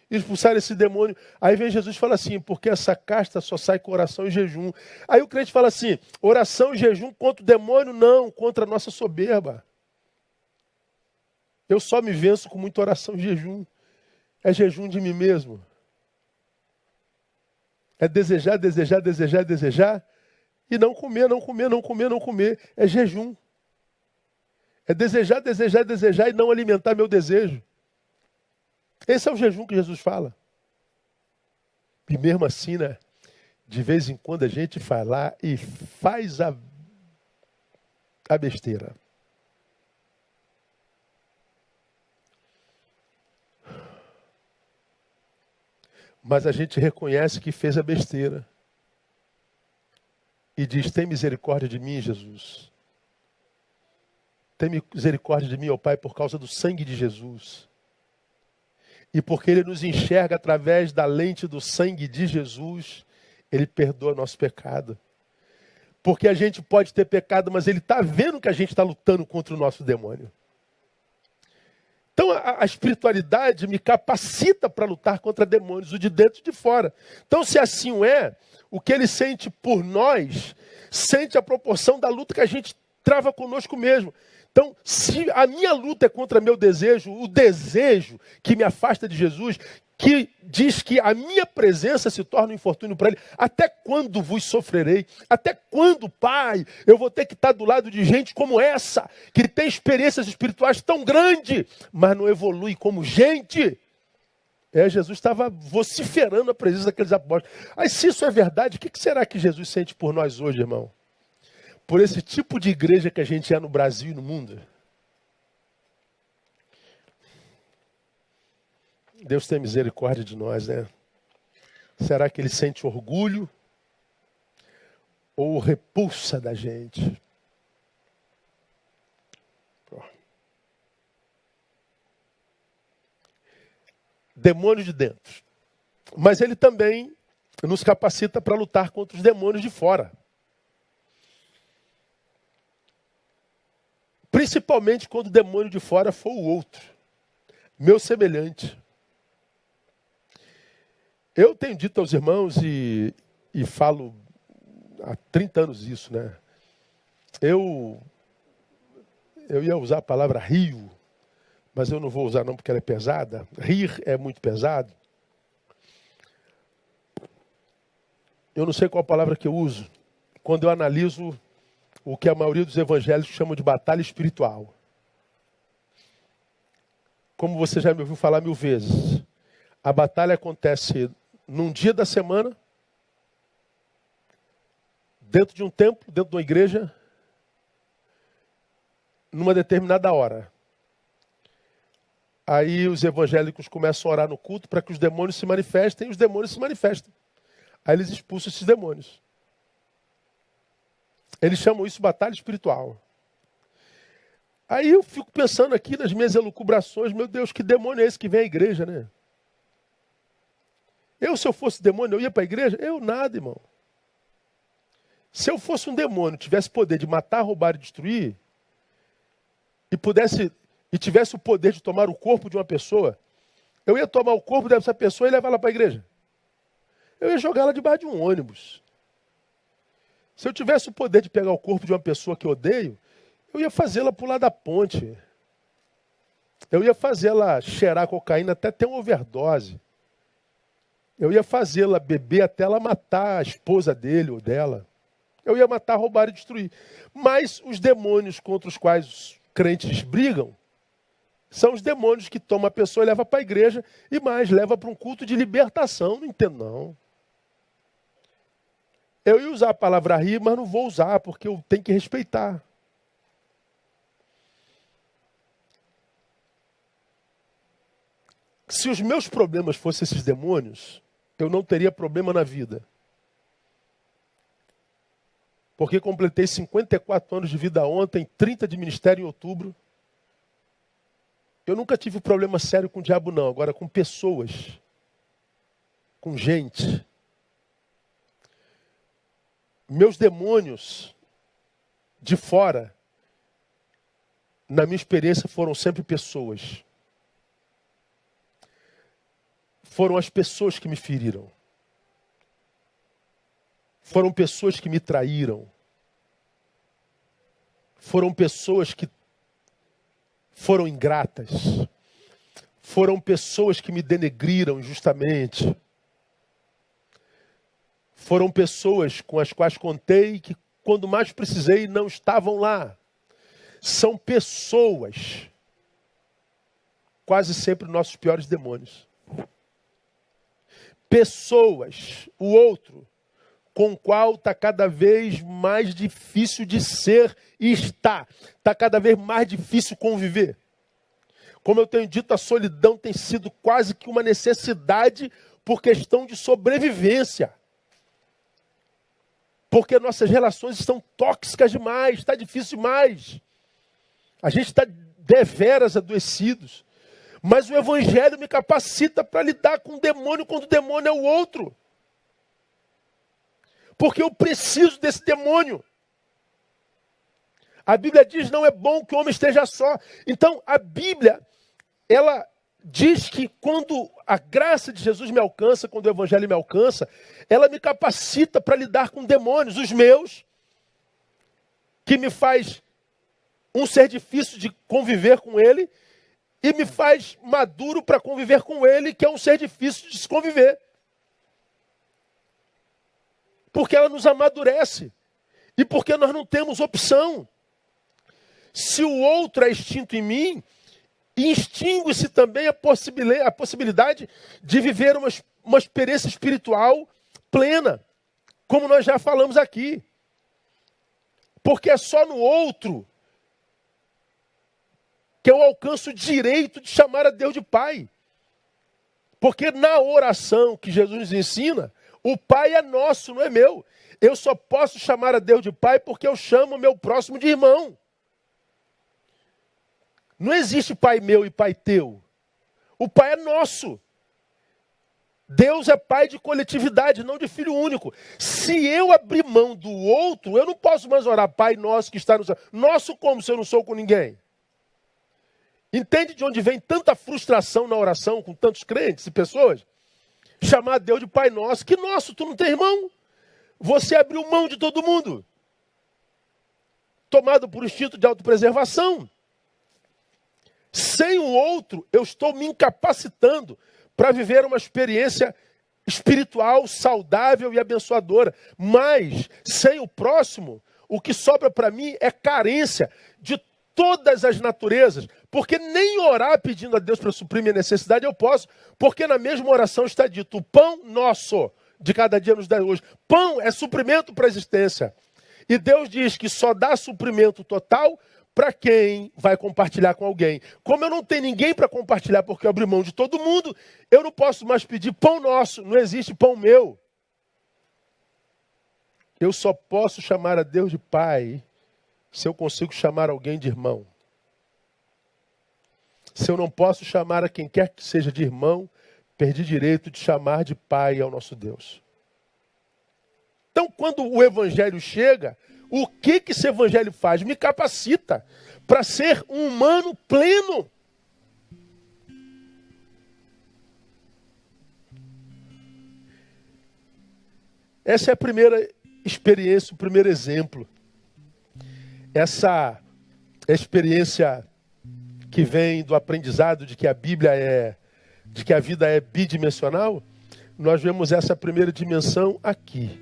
expulsar esse demônio? Aí vem Jesus e fala assim, porque essa casta só sai com oração e jejum. Aí o crente fala assim, oração e jejum contra o demônio? Não, contra a nossa soberba. Eu só me venço com muita oração e jejum. É jejum de mim mesmo. É desejar, desejar, desejar, desejar. E não comer, não comer, não comer, não comer. É jejum. É desejar, desejar, desejar e não alimentar meu desejo. Esse é o jejum que Jesus fala. E mesmo assim, né? De vez em quando a gente vai lá e faz a besteira. Mas a gente reconhece que fez a besteira. E diz, tem misericórdia de mim, Jesus. Tem misericórdia de mim, ó Pai, por causa do sangue de Jesus. E porque Ele nos enxerga através da lente do sangue de Jesus, Ele perdoa nosso pecado. Porque a gente pode ter pecado, mas Ele está vendo que a gente está lutando contra o nosso demônio. Então a espiritualidade me capacita para lutar contra demônios, o de dentro e de fora. Então se assim é, o que Ele sente por nós, sente a proporção da luta que a gente trava conosco mesmo. Então, se a minha luta é contra meu desejo, o desejo que me afasta de Jesus, que diz que a minha presença se torna um infortúnio para Ele, até quando vos sofrerei? Até quando, Pai, eu vou ter que estar do lado de gente como essa, que tem experiências espirituais tão grandes, mas não evolui como gente? Jesus estava vociferando a presença daqueles apóstolos. Aí, se isso é verdade, o que será que Jesus sente por nós hoje, irmão? Por esse tipo de igreja que a gente é no Brasil e no mundo. Deus tem misericórdia de nós, né? Será que Ele sente orgulho ou repulsa da gente? Demônio de dentro. Mas Ele também nos capacita para lutar contra os demônios de fora. Principalmente quando o demônio de fora for o outro, meu semelhante. Eu tenho dito aos irmãos e falo há 30 anos isso, né? Eu ia usar a palavra rio, mas eu não vou usar não porque ela é pesada. Rir é muito pesado. Eu não sei qual a palavra que eu uso quando eu analiso o que a maioria dos evangélicos chamam de batalha espiritual. Como você já me ouviu falar 1000 vezes, a batalha acontece num dia da semana, dentro de um templo, dentro de uma igreja, numa determinada hora. Aí os evangélicos começam a orar no culto para que os demônios se manifestem, e os demônios se manifestam. Aí eles expulsam esses demônios. Eles chamam isso de batalha espiritual. Aí eu fico pensando aqui nas minhas elucubrações, meu Deus, que demônio é esse que vem à igreja, né? Se eu fosse demônio, eu ia para a igreja? Eu nada, irmão. Se eu fosse um demônio, tivesse poder de matar, roubar e destruir, e tivesse o poder de tomar o corpo de uma pessoa, eu ia tomar o corpo dessa pessoa e levar ela para a igreja. Eu ia jogar ela debaixo de um ônibus. Se eu tivesse o poder de pegar o corpo de uma pessoa que eu odeio, eu ia fazê-la pular da ponte. Eu ia fazê-la cheirar cocaína até ter uma overdose. Eu ia fazê-la beber até ela matar a esposa dele ou dela. Eu ia matar, roubar e destruir. Mas os demônios contra os quais os crentes brigam são os demônios que tomam a pessoa e levam para a igreja e mais, leva para um culto de libertação. Não entendo, não. Eu ia usar a palavra rir, mas não vou usar, porque eu tenho que respeitar. Se os meus problemas fossem esses demônios, eu não teria problema na vida. Porque completei 54 anos de vida ontem, 30 de ministério em outubro. Eu nunca tive problema sério com o diabo, não. Agora, com pessoas. com gente. Meus demônios de fora, na minha experiência, foram sempre pessoas. Foram as pessoas que me feriram. Foram pessoas que me traíram. Foram pessoas que foram ingratas. Foram pessoas que me denegriram injustamente. Foram pessoas com as quais contei que, quando mais precisei, não estavam lá. São pessoas, quase sempre nossos piores demônios. Pessoas, o outro, com o qual está cada vez mais difícil de ser e está cada vez mais difícil conviver. Como eu tenho dito, a solidão tem sido quase que uma necessidade por questão de sobrevivência. Porque nossas relações estão tóxicas demais, está difícil demais. A gente está deveras adoecidos. Mas o Evangelho me capacita para lidar com o demônio quando o demônio é o outro. Porque eu preciso desse demônio. A Bíblia diz, não é bom que o homem esteja só. Então, a Bíblia, ela diz que quando a graça de Jesus me alcança, quando o Evangelho me alcança, ela me capacita para lidar com demônios, os meus, que me faz um ser difícil de conviver com ele, e me faz maduro para conviver com ele, que é um ser difícil de se conviver. Porque ela nos amadurece. E porque nós não temos opção. Se o outro é extinto em mim, extingue-se também a possibilidade de viver uma experiência espiritual plena. Como nós já falamos aqui. Porque é só no outro que eu alcanço o direito de chamar a Deus de Pai. Porque na oração que Jesus nos ensina, o Pai é nosso, não é meu. Eu só posso chamar a Deus de Pai porque eu chamo o meu próximo de irmão. Não existe Pai meu e Pai teu. O Pai é nosso. Deus é Pai de coletividade, não de filho único. Se eu abrir mão do outro, eu não posso mais orar Pai nosso que está no céu. Nosso como se eu não sou com ninguém? Entende de onde vem tanta frustração na oração com tantos crentes e pessoas? Chamar Deus de Pai Nosso. Que nosso? Tu não tem irmão? Você abriu mão de todo mundo. Tomado por instinto de autopreservação. Sem o outro, eu estou me incapacitando para viver uma experiência espiritual, saudável e abençoadora. Mas, sem o próximo, o que sobra para mim é carência de todas as naturezas, porque nem orar pedindo a Deus para suprir minha necessidade eu posso, porque na mesma oração está dito, o pão nosso de cada dia nos dá hoje. Pão é suprimento para a existência. E Deus diz que só dá suprimento total para quem vai compartilhar com alguém. Como eu não tenho ninguém para compartilhar porque eu abri mão de todo mundo, eu não posso mais pedir pão nosso, não existe pão meu. Eu só posso chamar a Deus de Pai se eu consigo chamar alguém de irmão. Se eu não posso chamar a quem quer que seja de irmão, perdi direito de chamar de Pai ao nosso Deus. Então, quando o Evangelho chega, o que esse Evangelho faz? Me capacita para ser um humano pleno. Essa é a primeira experiência, o primeiro exemplo. Essa experiência que vem do aprendizado de que a de que a vida é bidimensional, nós vemos essa primeira dimensão aqui.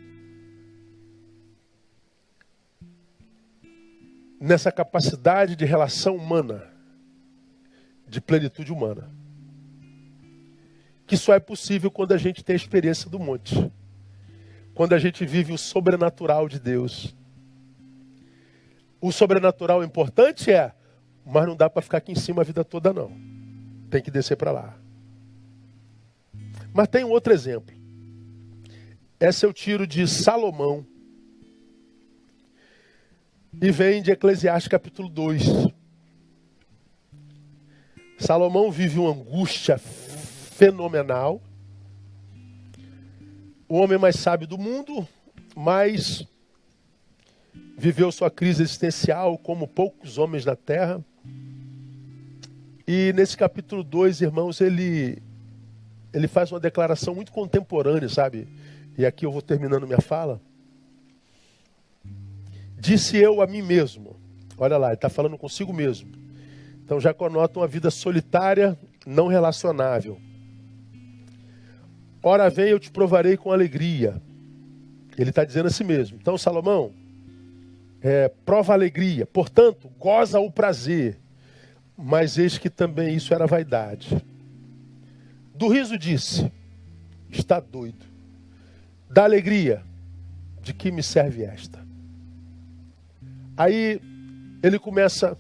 Nessa capacidade de relação humana, de plenitude humana. Que só é possível quando a gente tem a experiência do monte. Quando a gente vive o sobrenatural de Deus. O sobrenatural importante mas não dá para ficar aqui em cima a vida toda não. Tem que descer para lá. Mas tem um outro exemplo. Esse eu tiro de Salomão. E vem de Eclesiastes capítulo 2. Salomão vive uma angústia fenomenal. o homem mais sábio do mundo, mas viveu sua crise existencial como poucos homens na terra. E nesse capítulo 2, irmãos, ele faz uma declaração muito contemporânea, sabe? E aqui eu vou terminando minha fala. Disse eu a mim mesmo. Olha lá, ele está falando consigo mesmo. Então já conota uma vida solitária, não relacionável. Ora vem, eu te provarei com alegria. Ele está dizendo a si mesmo. Então, Salomão, prova a alegria. Portanto, goza o prazer. Mas eis que também isso era vaidade. Do riso disse, está doido. Da alegria, de que me serve esta? Aí ele começa,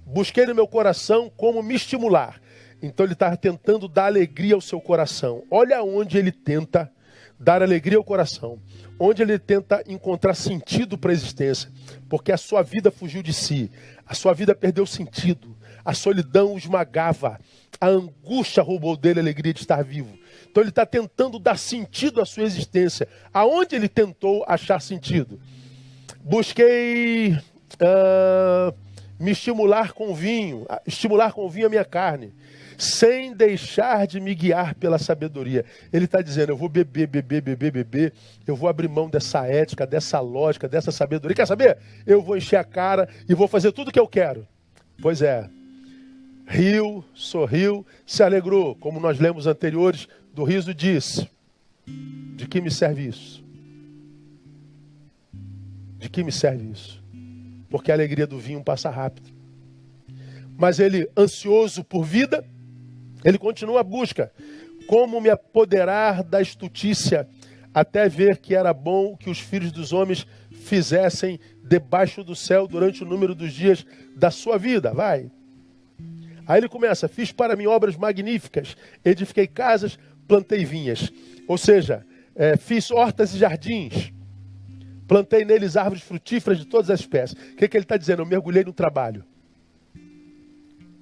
busquei no meu coração como me estimular. Então ele está tentando dar alegria ao seu coração. Olha onde ele tenta dar alegria ao coração. Onde ele tenta encontrar sentido para a existência. Porque a sua vida fugiu de si. A sua vida perdeu sentido. A solidão o esmagava. A angústia roubou dele a alegria de estar vivo. Então ele está tentando dar sentido à sua existência. Aonde ele tentou achar sentido? Busquei me estimular com vinho a minha carne, sem deixar de me guiar pela sabedoria. Ele está dizendo, eu vou beber, eu vou abrir mão dessa ética, dessa lógica, dessa sabedoria. Quer saber? Eu vou encher a cara e vou fazer tudo o que eu quero. Pois é, riu, sorriu, se alegrou, como nós lemos anteriores, do riso disse, de que me serve isso? De que me serve isso? Porque a alegria do vinho passa rápido. Mas ele, ansioso por vida, ele continua a busca. Como me apoderar da estutícia, até ver que era bom que os filhos dos homens fizessem debaixo do céu durante o número dos dias da sua vida. Vai. Aí ele começa, fiz para mim obras magníficas, edifiquei casas, plantei vinhas. Ou seja, fiz hortas e jardins. Plantei neles árvores frutíferas de todas as espécies. O que ele está dizendo? Eu mergulhei no trabalho.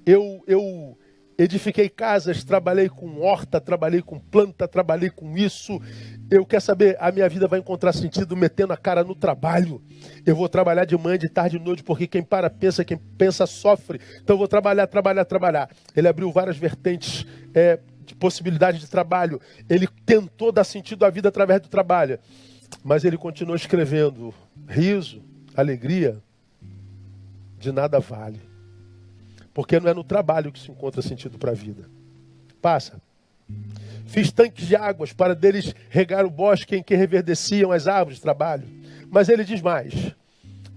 Eu edifiquei casas, trabalhei com horta, trabalhei com planta, trabalhei com isso. Eu quero saber, a minha vida vai encontrar sentido metendo a cara no trabalho. Eu vou trabalhar de manhã, de tarde, de noite, porque quem para pensa, quem pensa sofre. Então eu vou trabalhar. Ele abriu várias vertentes de possibilidades de trabalho. Ele tentou dar sentido à vida através do trabalho. Mas ele continuou escrevendo, riso, alegria, de nada vale. Porque não é no trabalho que se encontra sentido para a vida. Passa. Fiz tanques de águas para deles regar o bosque em que reverdeciam as árvores, trabalho. Mas ele diz mais.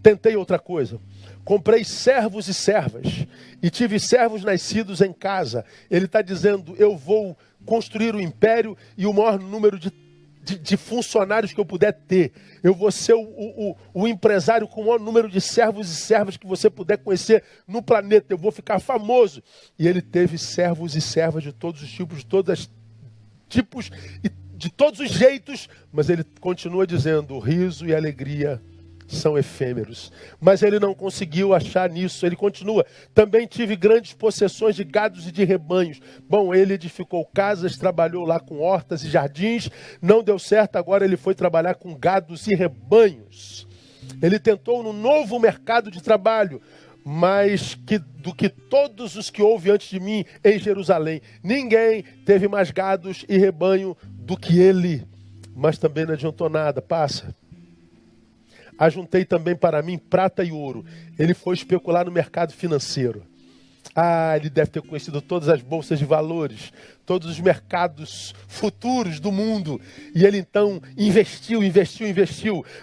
Tentei outra coisa. Comprei servos e servas. E tive servos nascidos em casa. Ele está dizendo, eu vou construir um império e o maior número de funcionários que eu puder ter. Eu vou ser o empresário com o maior número de servos e servas que você puder conhecer no planeta. Eu vou ficar famoso. E ele teve servos e servas de todos os tipos, e de todos os jeitos. Mas ele continua dizendo, o riso e a alegria são efêmeros. Mas ele não conseguiu achar nisso. Ele continua. Também tive grandes possessões de gados e de rebanhos. Bom, ele edificou casas, trabalhou lá com hortas e jardins. Não deu certo, agora ele foi trabalhar com gados e rebanhos. Ele tentou no novo mercado de trabalho, mas do que todos os que houve antes de mim em Jerusalém. Ninguém teve mais gados e rebanho do que ele. Mas também não adiantou nada. Passa. Ajuntei também para mim prata e ouro. Ele foi especular no mercado financeiro. Ele deve ter conhecido todas as bolsas de valores, todos os mercados futuros do mundo. E ele então investiu.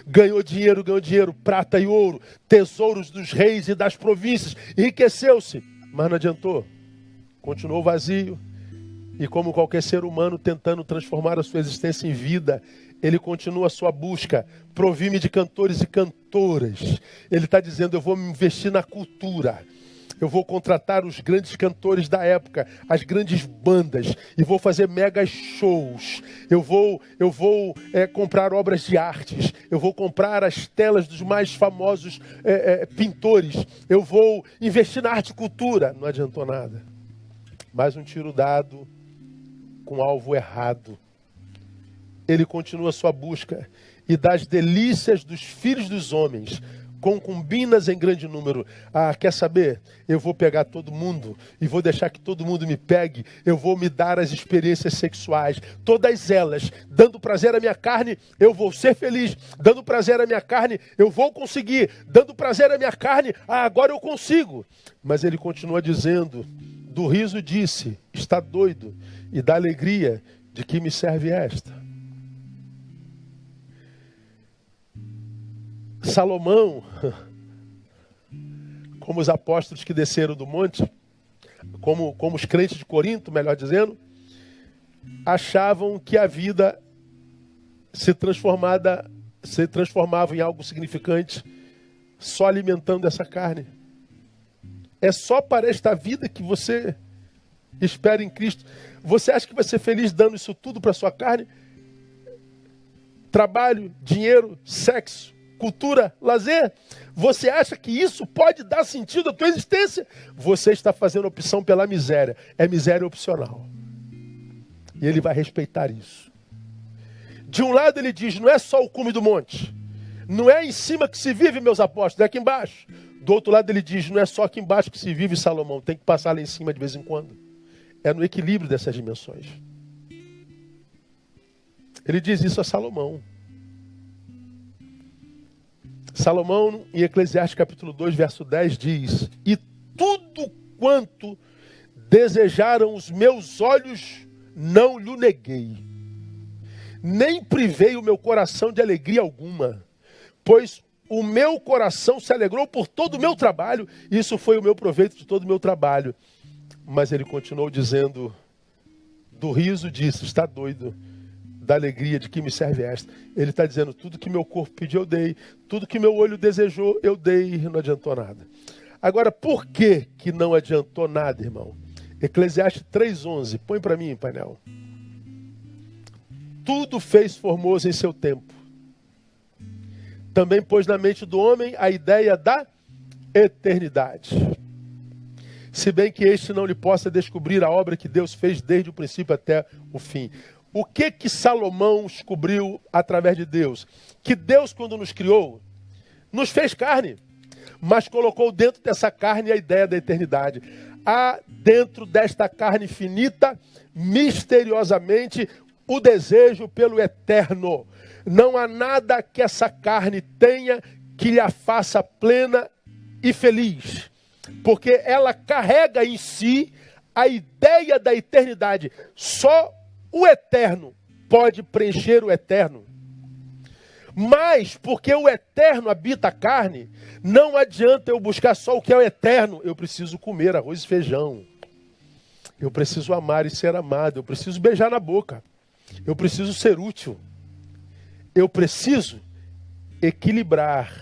Ganhou dinheiro, prata e ouro, tesouros dos reis e das províncias. Enriqueceu-se, mas não adiantou. Continuou vazio. E como qualquer ser humano tentando transformar a sua existência em vida, ele continua a sua busca. Provi-me de cantores e cantoras. Ele está dizendo, eu vou me investir na cultura. Eu vou contratar os grandes cantores da época, as grandes bandas, e vou fazer mega shows. Eu vou comprar obras de artes. Eu vou comprar as telas dos mais famosos pintores. Eu vou investir na arte e cultura. Não adiantou nada. Mais um tiro dado com alvo errado. ele continua a sua busca. E das delícias dos filhos dos homens, concubinas em grande número. Ah, quer saber? Eu vou pegar todo mundo e vou deixar que todo mundo me pegue. Eu vou me dar as experiências sexuais, todas elas, dando prazer à minha carne, eu vou ser feliz. Dando prazer à minha carne, eu vou conseguir. Dando prazer à minha carne, agora eu consigo. Mas ele continua dizendo, do riso disse, está doido, e da alegria, de que me serve esta? Salomão, como os apóstolos que desceram do monte, como os crentes de Corinto, melhor dizendo, achavam que a vida se transformava em algo significante só alimentando essa carne. É só para esta vida que você espera em Cristo. Você acha que vai ser feliz dando isso tudo para a sua carne? Trabalho, dinheiro, sexo, cultura, lazer. Você acha que isso pode dar sentido à tua existência? Você está fazendo opção pela miséria. É miséria opcional. E ele vai respeitar isso. De um lado ele diz, não é só o cume do monte. Não é em cima que se vive, meus apóstolos, é aqui embaixo. Do outro lado ele diz, não é só aqui embaixo que se vive, Salomão. Tem que passar lá em cima de vez em quando. É no equilíbrio dessas dimensões. Ele diz isso a Salomão. Salomão, em Eclesiastes capítulo 2, verso 10, diz, e tudo quanto desejaram os meus olhos, não lhe neguei. Nem privei o meu coração de alegria alguma, pois o meu coração se alegrou por todo o meu trabalho, e isso foi o meu proveito de todo o meu trabalho. Mas ele continuou dizendo, do riso disse, está doido, da alegria de que me serve esta. Ele está dizendo, tudo que meu corpo pediu eu dei, tudo que meu olho desejou eu dei, não adiantou nada. Agora, por que não adiantou nada, irmão? Eclesiastes 3:11, põe para mim, painel. Tudo fez formoso em seu tempo. Também pôs na mente do homem a ideia da eternidade. Se bem que este não lhe possa descobrir a obra que Deus fez desde o princípio até o fim. O que Salomão descobriu através de Deus? Que Deus, quando nos criou, nos fez carne, mas colocou dentro dessa carne a ideia da eternidade. Há dentro desta carne finita, misteriosamente, o desejo pelo eterno. Não há nada que essa carne tenha que lhe a faça plena e feliz, porque ela carrega em si a ideia da eternidade. Só o eterno pode preencher o eterno. Mas, porque o eterno habita a carne, não adianta eu buscar só o que é o eterno. Eu preciso comer arroz e feijão. Eu preciso amar e ser amado. Eu preciso beijar na boca. Eu preciso ser útil. Eu preciso equilibrar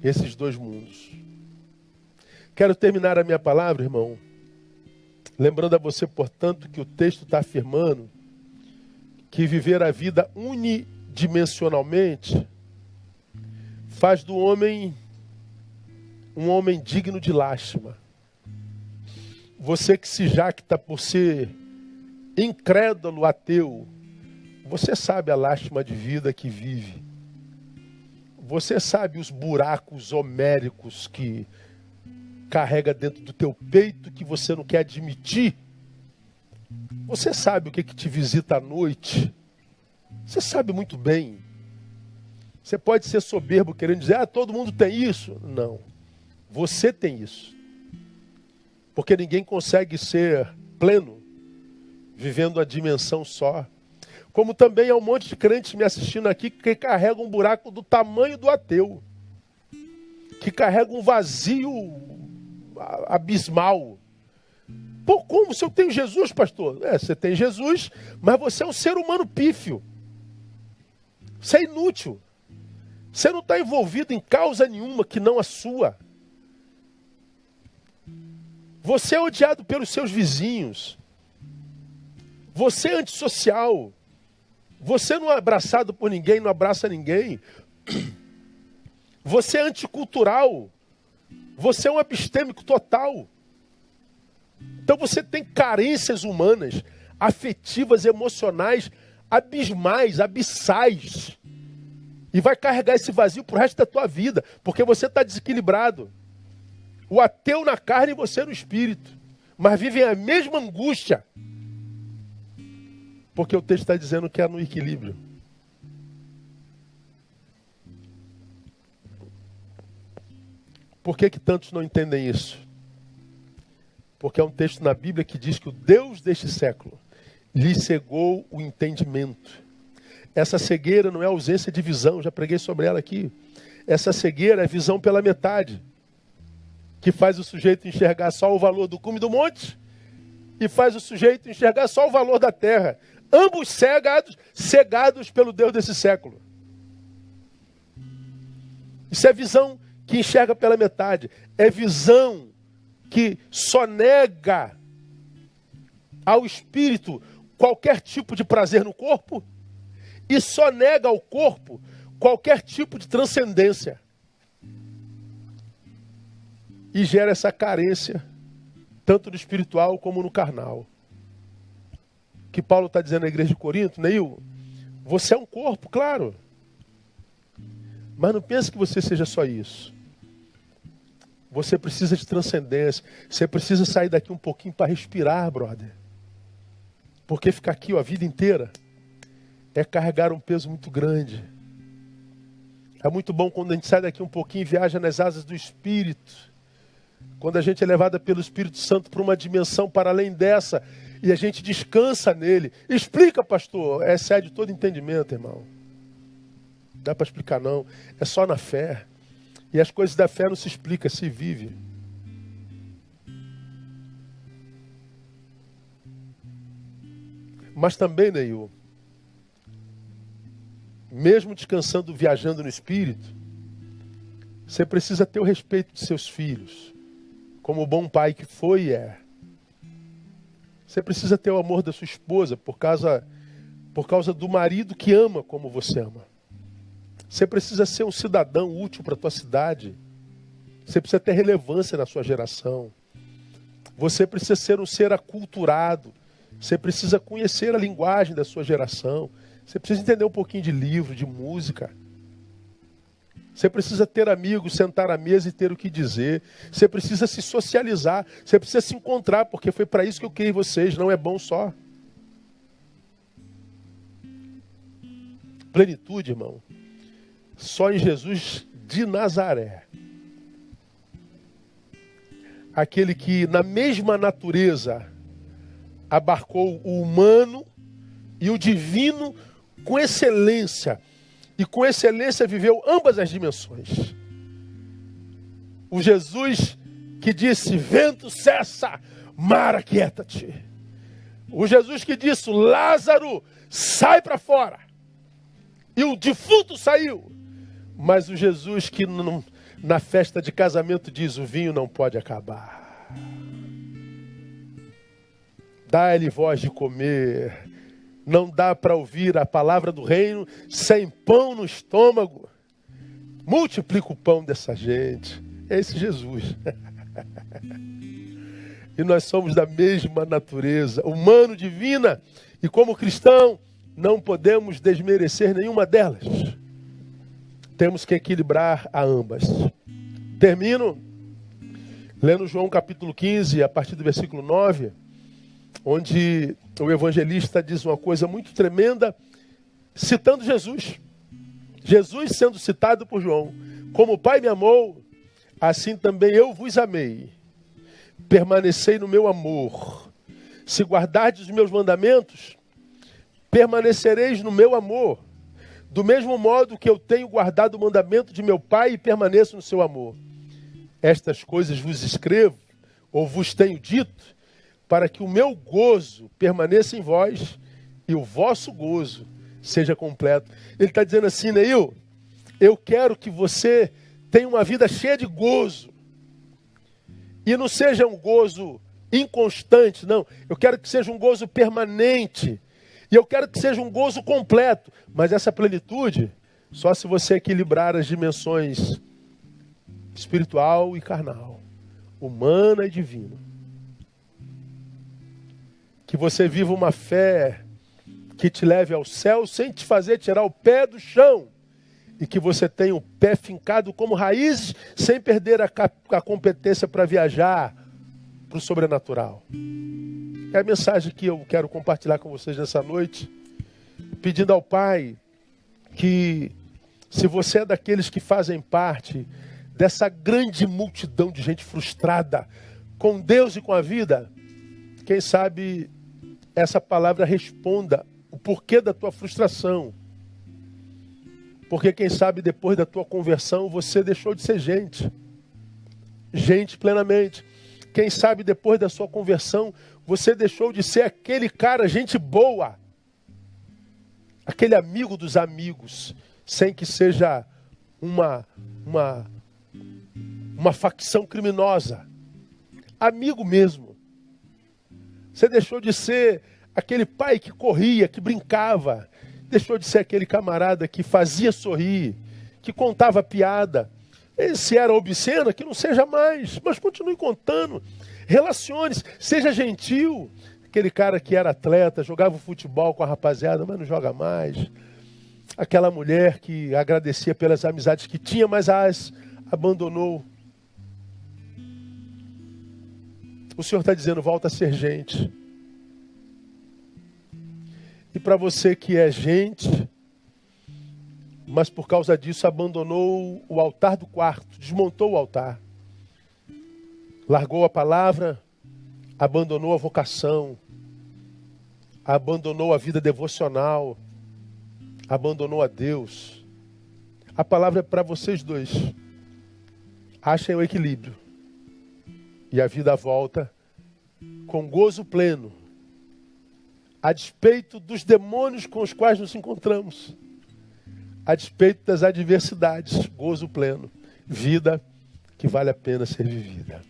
esses dois mundos. Quero terminar a minha palavra, irmão, lembrando a você, portanto, que o texto está afirmando que viver a vida unidimensionalmente faz do homem um homem digno de lástima. Você que se jacta por ser incrédulo, ateu, você sabe a lástima de vida que vive. Você sabe os buracos homéricos que carrega dentro do teu peito que você não quer admitir. Você sabe o que te visita à noite. Você sabe muito bem. Você pode ser soberbo querendo dizer, todo mundo tem isso. Não. Você tem isso. Porque ninguém consegue ser pleno vivendo a dimensão só. Como também há um monte de crentes me assistindo aqui que carregam um buraco do tamanho do ateu. Que carregam um vazio abismal. Pô, como? Se eu tenho Jesus, pastor? Você tem Jesus, mas você é um ser humano pífio. Você é inútil. Você não está envolvido em causa nenhuma que não a sua. Você é odiado pelos seus vizinhos. Você é antissocial. Você não é abraçado por ninguém, não abraça ninguém. Você é anticultural. Você é um abstêmico total. Então você tem carências humanas, afetivas, emocionais abismais, abissais. E vai carregar esse vazio pro resto da tua vida, porque você está desequilibrado. O ateu na carne e você no espírito. Mas vivem a mesma angústia. Porque o texto está dizendo que é no equilíbrio. Por que tantos não entendem isso? Porque é um texto na Bíblia que diz que o Deus deste século lhe cegou o entendimento. Essa cegueira não é ausência de visão, já preguei sobre ela aqui. Essa cegueira é visão pela metade, que faz o sujeito enxergar só o valor do cume do monte e faz o sujeito enxergar só o valor da terra. Ambos cegados pelo Deus desse século. Isso é visão que enxerga pela metade. É visão que só nega ao espírito qualquer tipo de prazer no corpo e só nega ao corpo qualquer tipo de transcendência. E gera essa carência, tanto no espiritual como no carnal. Que Paulo está dizendo na igreja de Corinto, Neil, você é um corpo, claro. Mas não pense que você seja só isso. Você precisa de transcendência. Você precisa sair daqui um pouquinho para respirar, brother. Porque ficar aqui a vida inteira é carregar um peso muito grande. É muito bom quando a gente sai daqui um pouquinho e viaja nas asas do Espírito. Quando a gente é levada pelo Espírito Santo para uma dimensão para além dessa e a gente descansa nele. Explica, pastor. Excede todo entendimento, irmão. Não dá para explicar, não. É só na fé. E as coisas da fé não se explica, se vive. Mas também, Neil, mesmo descansando, viajando no Espírito, você precisa ter o respeito de seus filhos, como o bom pai que foi e é. Você precisa ter o amor da sua esposa por causa do marido que ama como você ama. Você precisa ser um cidadão útil para a tua cidade. Você precisa ter relevância na sua geração. Você precisa ser um ser aculturado. Você precisa conhecer a linguagem da sua geração. Você precisa entender um pouquinho de livro, de música. Você precisa ter amigos, sentar à mesa e ter o que dizer. Você precisa se socializar. Você precisa se encontrar, porque foi para isso que eu criei vocês. Não é bom só. Plenitude, irmão. Só em Jesus de Nazaré. Aquele que na mesma natureza abarcou o humano e o divino com excelência. E com excelência viveu ambas as dimensões. O Jesus que disse, vento cessa, mar aquieta-te. O Jesus que disse, Lázaro, sai para fora. E o defunto saiu. Mas o Jesus que na festa de casamento diz, o vinho não pode acabar. Dá-lhe voz de comer. Não dá para ouvir a palavra do reino sem pão no estômago. Multiplica o pão dessa gente. É esse Jesus. E nós somos da mesma natureza, humano-divina. E como cristão, não podemos desmerecer nenhuma delas. Temos que equilibrar a ambas. Termino lendo João capítulo 15, a partir do versículo 9, onde o evangelista diz uma coisa muito tremenda, citando Jesus. Jesus sendo citado por João. Como o Pai me amou, assim também eu vos amei. Permanecei no meu amor. Se guardardes os meus mandamentos, permanecereis no meu amor. Do mesmo modo que eu tenho guardado o mandamento de meu Pai e permaneço no seu amor. Estas coisas vos escrevo, ou vos tenho dito, para que o meu gozo permaneça em vós e o vosso gozo seja completo. Ele está dizendo assim, Neil, eu quero que você tenha uma vida cheia de gozo. E não seja um gozo inconstante, não. Eu quero que seja um gozo permanente. E eu quero que seja um gozo completo. Mas essa plenitude, só se você equilibrar as dimensões espiritual e carnal, humana e divina. Que você viva uma fé que te leve ao céu sem te fazer tirar o pé do chão. E que você tenha o pé fincado como raízes, sem perder a competência para viajar para o sobrenatural. É a mensagem que eu quero compartilhar com vocês nessa noite, pedindo ao Pai que, se você é daqueles que fazem parte dessa grande multidão de gente frustrada com Deus e com a vida, quem sabe essa palavra responda o porquê da tua frustração. Porque quem sabe depois da tua conversão você deixou de ser gente. Gente plenamente. Quem sabe depois da sua conversão você deixou de ser aquele cara, gente boa. Aquele amigo dos amigos. Sem que seja uma facção criminosa. Amigo mesmo. Você deixou de ser aquele pai que corria, que brincava. Deixou de ser aquele camarada que fazia sorrir, que contava piada. Se era obscena, que não seja mais, mas continue contando. Relacione-se, seja gentil. Aquele cara que era atleta, jogava futebol com a rapaziada, mas não joga mais. Aquela mulher que agradecia pelas amizades que tinha, mas as abandonou. O Senhor está dizendo, volta a ser gente. E para você que é gente, mas por causa disso abandonou o altar do quarto, desmontou o altar, largou a palavra, abandonou a vocação, abandonou a vida devocional, abandonou a Deus. A palavra é para vocês dois. Achem o equilíbrio. E a vida volta com gozo pleno. A despeito dos demônios com os quais nos encontramos. A despeito das adversidades. Gozo pleno. Vida que vale a pena ser vivida.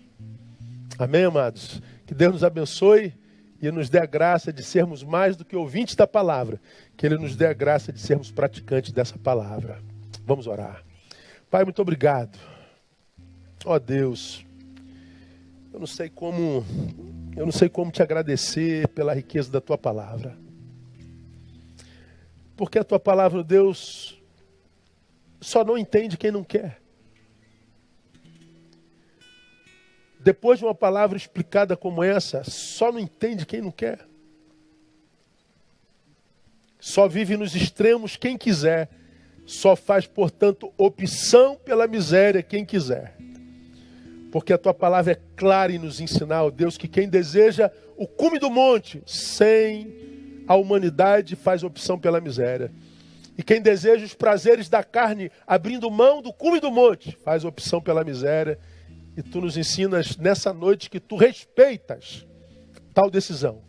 Amém, amados? Que Deus nos abençoe e nos dê a graça de sermos mais do que ouvintes da palavra. Que Ele nos dê a graça de sermos praticantes dessa palavra. Vamos orar. Pai, muito obrigado. Ó Deus, eu não sei como te agradecer pela riqueza da tua palavra. Porque a tua palavra, Deus, só não entende quem não quer. Depois de uma palavra explicada como essa, só não entende quem não quer. Só vive nos extremos quem quiser. Só faz, portanto, opção pela miséria quem quiser. Porque a tua palavra é clara em nos ensinar, ó Deus, que quem deseja o cume do monte, sem a humanidade, faz opção pela miséria. E quem deseja os prazeres da carne, abrindo mão do cume do monte, faz opção pela miséria. E tu nos ensinas nessa noite que tu respeitas tal decisão.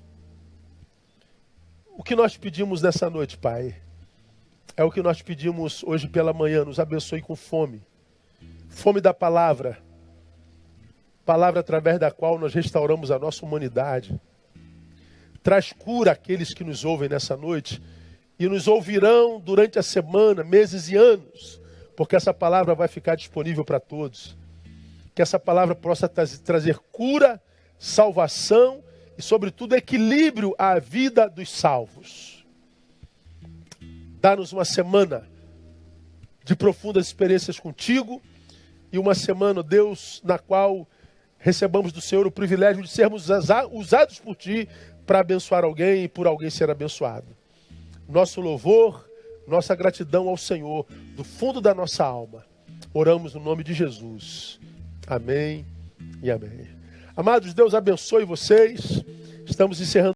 O que nós pedimos nessa noite, Pai, é o que nós pedimos hoje pela manhã. Nos abençoe com fome. Fome da palavra. Palavra através da qual nós restauramos a nossa humanidade. Traz cura àqueles que nos ouvem nessa noite e nos ouvirão durante a semana, meses e anos, porque essa palavra vai ficar disponível para todos. Que essa palavra possa trazer cura, salvação e, sobretudo, equilíbrio à vida dos salvos. Dá-nos uma semana de profundas experiências contigo e uma semana, Deus, na qual recebamos do Senhor o privilégio de sermos usados por Ti para abençoar alguém e por alguém ser abençoado. Nosso louvor, nossa gratidão ao Senhor, do fundo da nossa alma. Oramos no nome de Jesus. Amém e amém. Amados, Deus abençoe vocês. Estamos encerrando.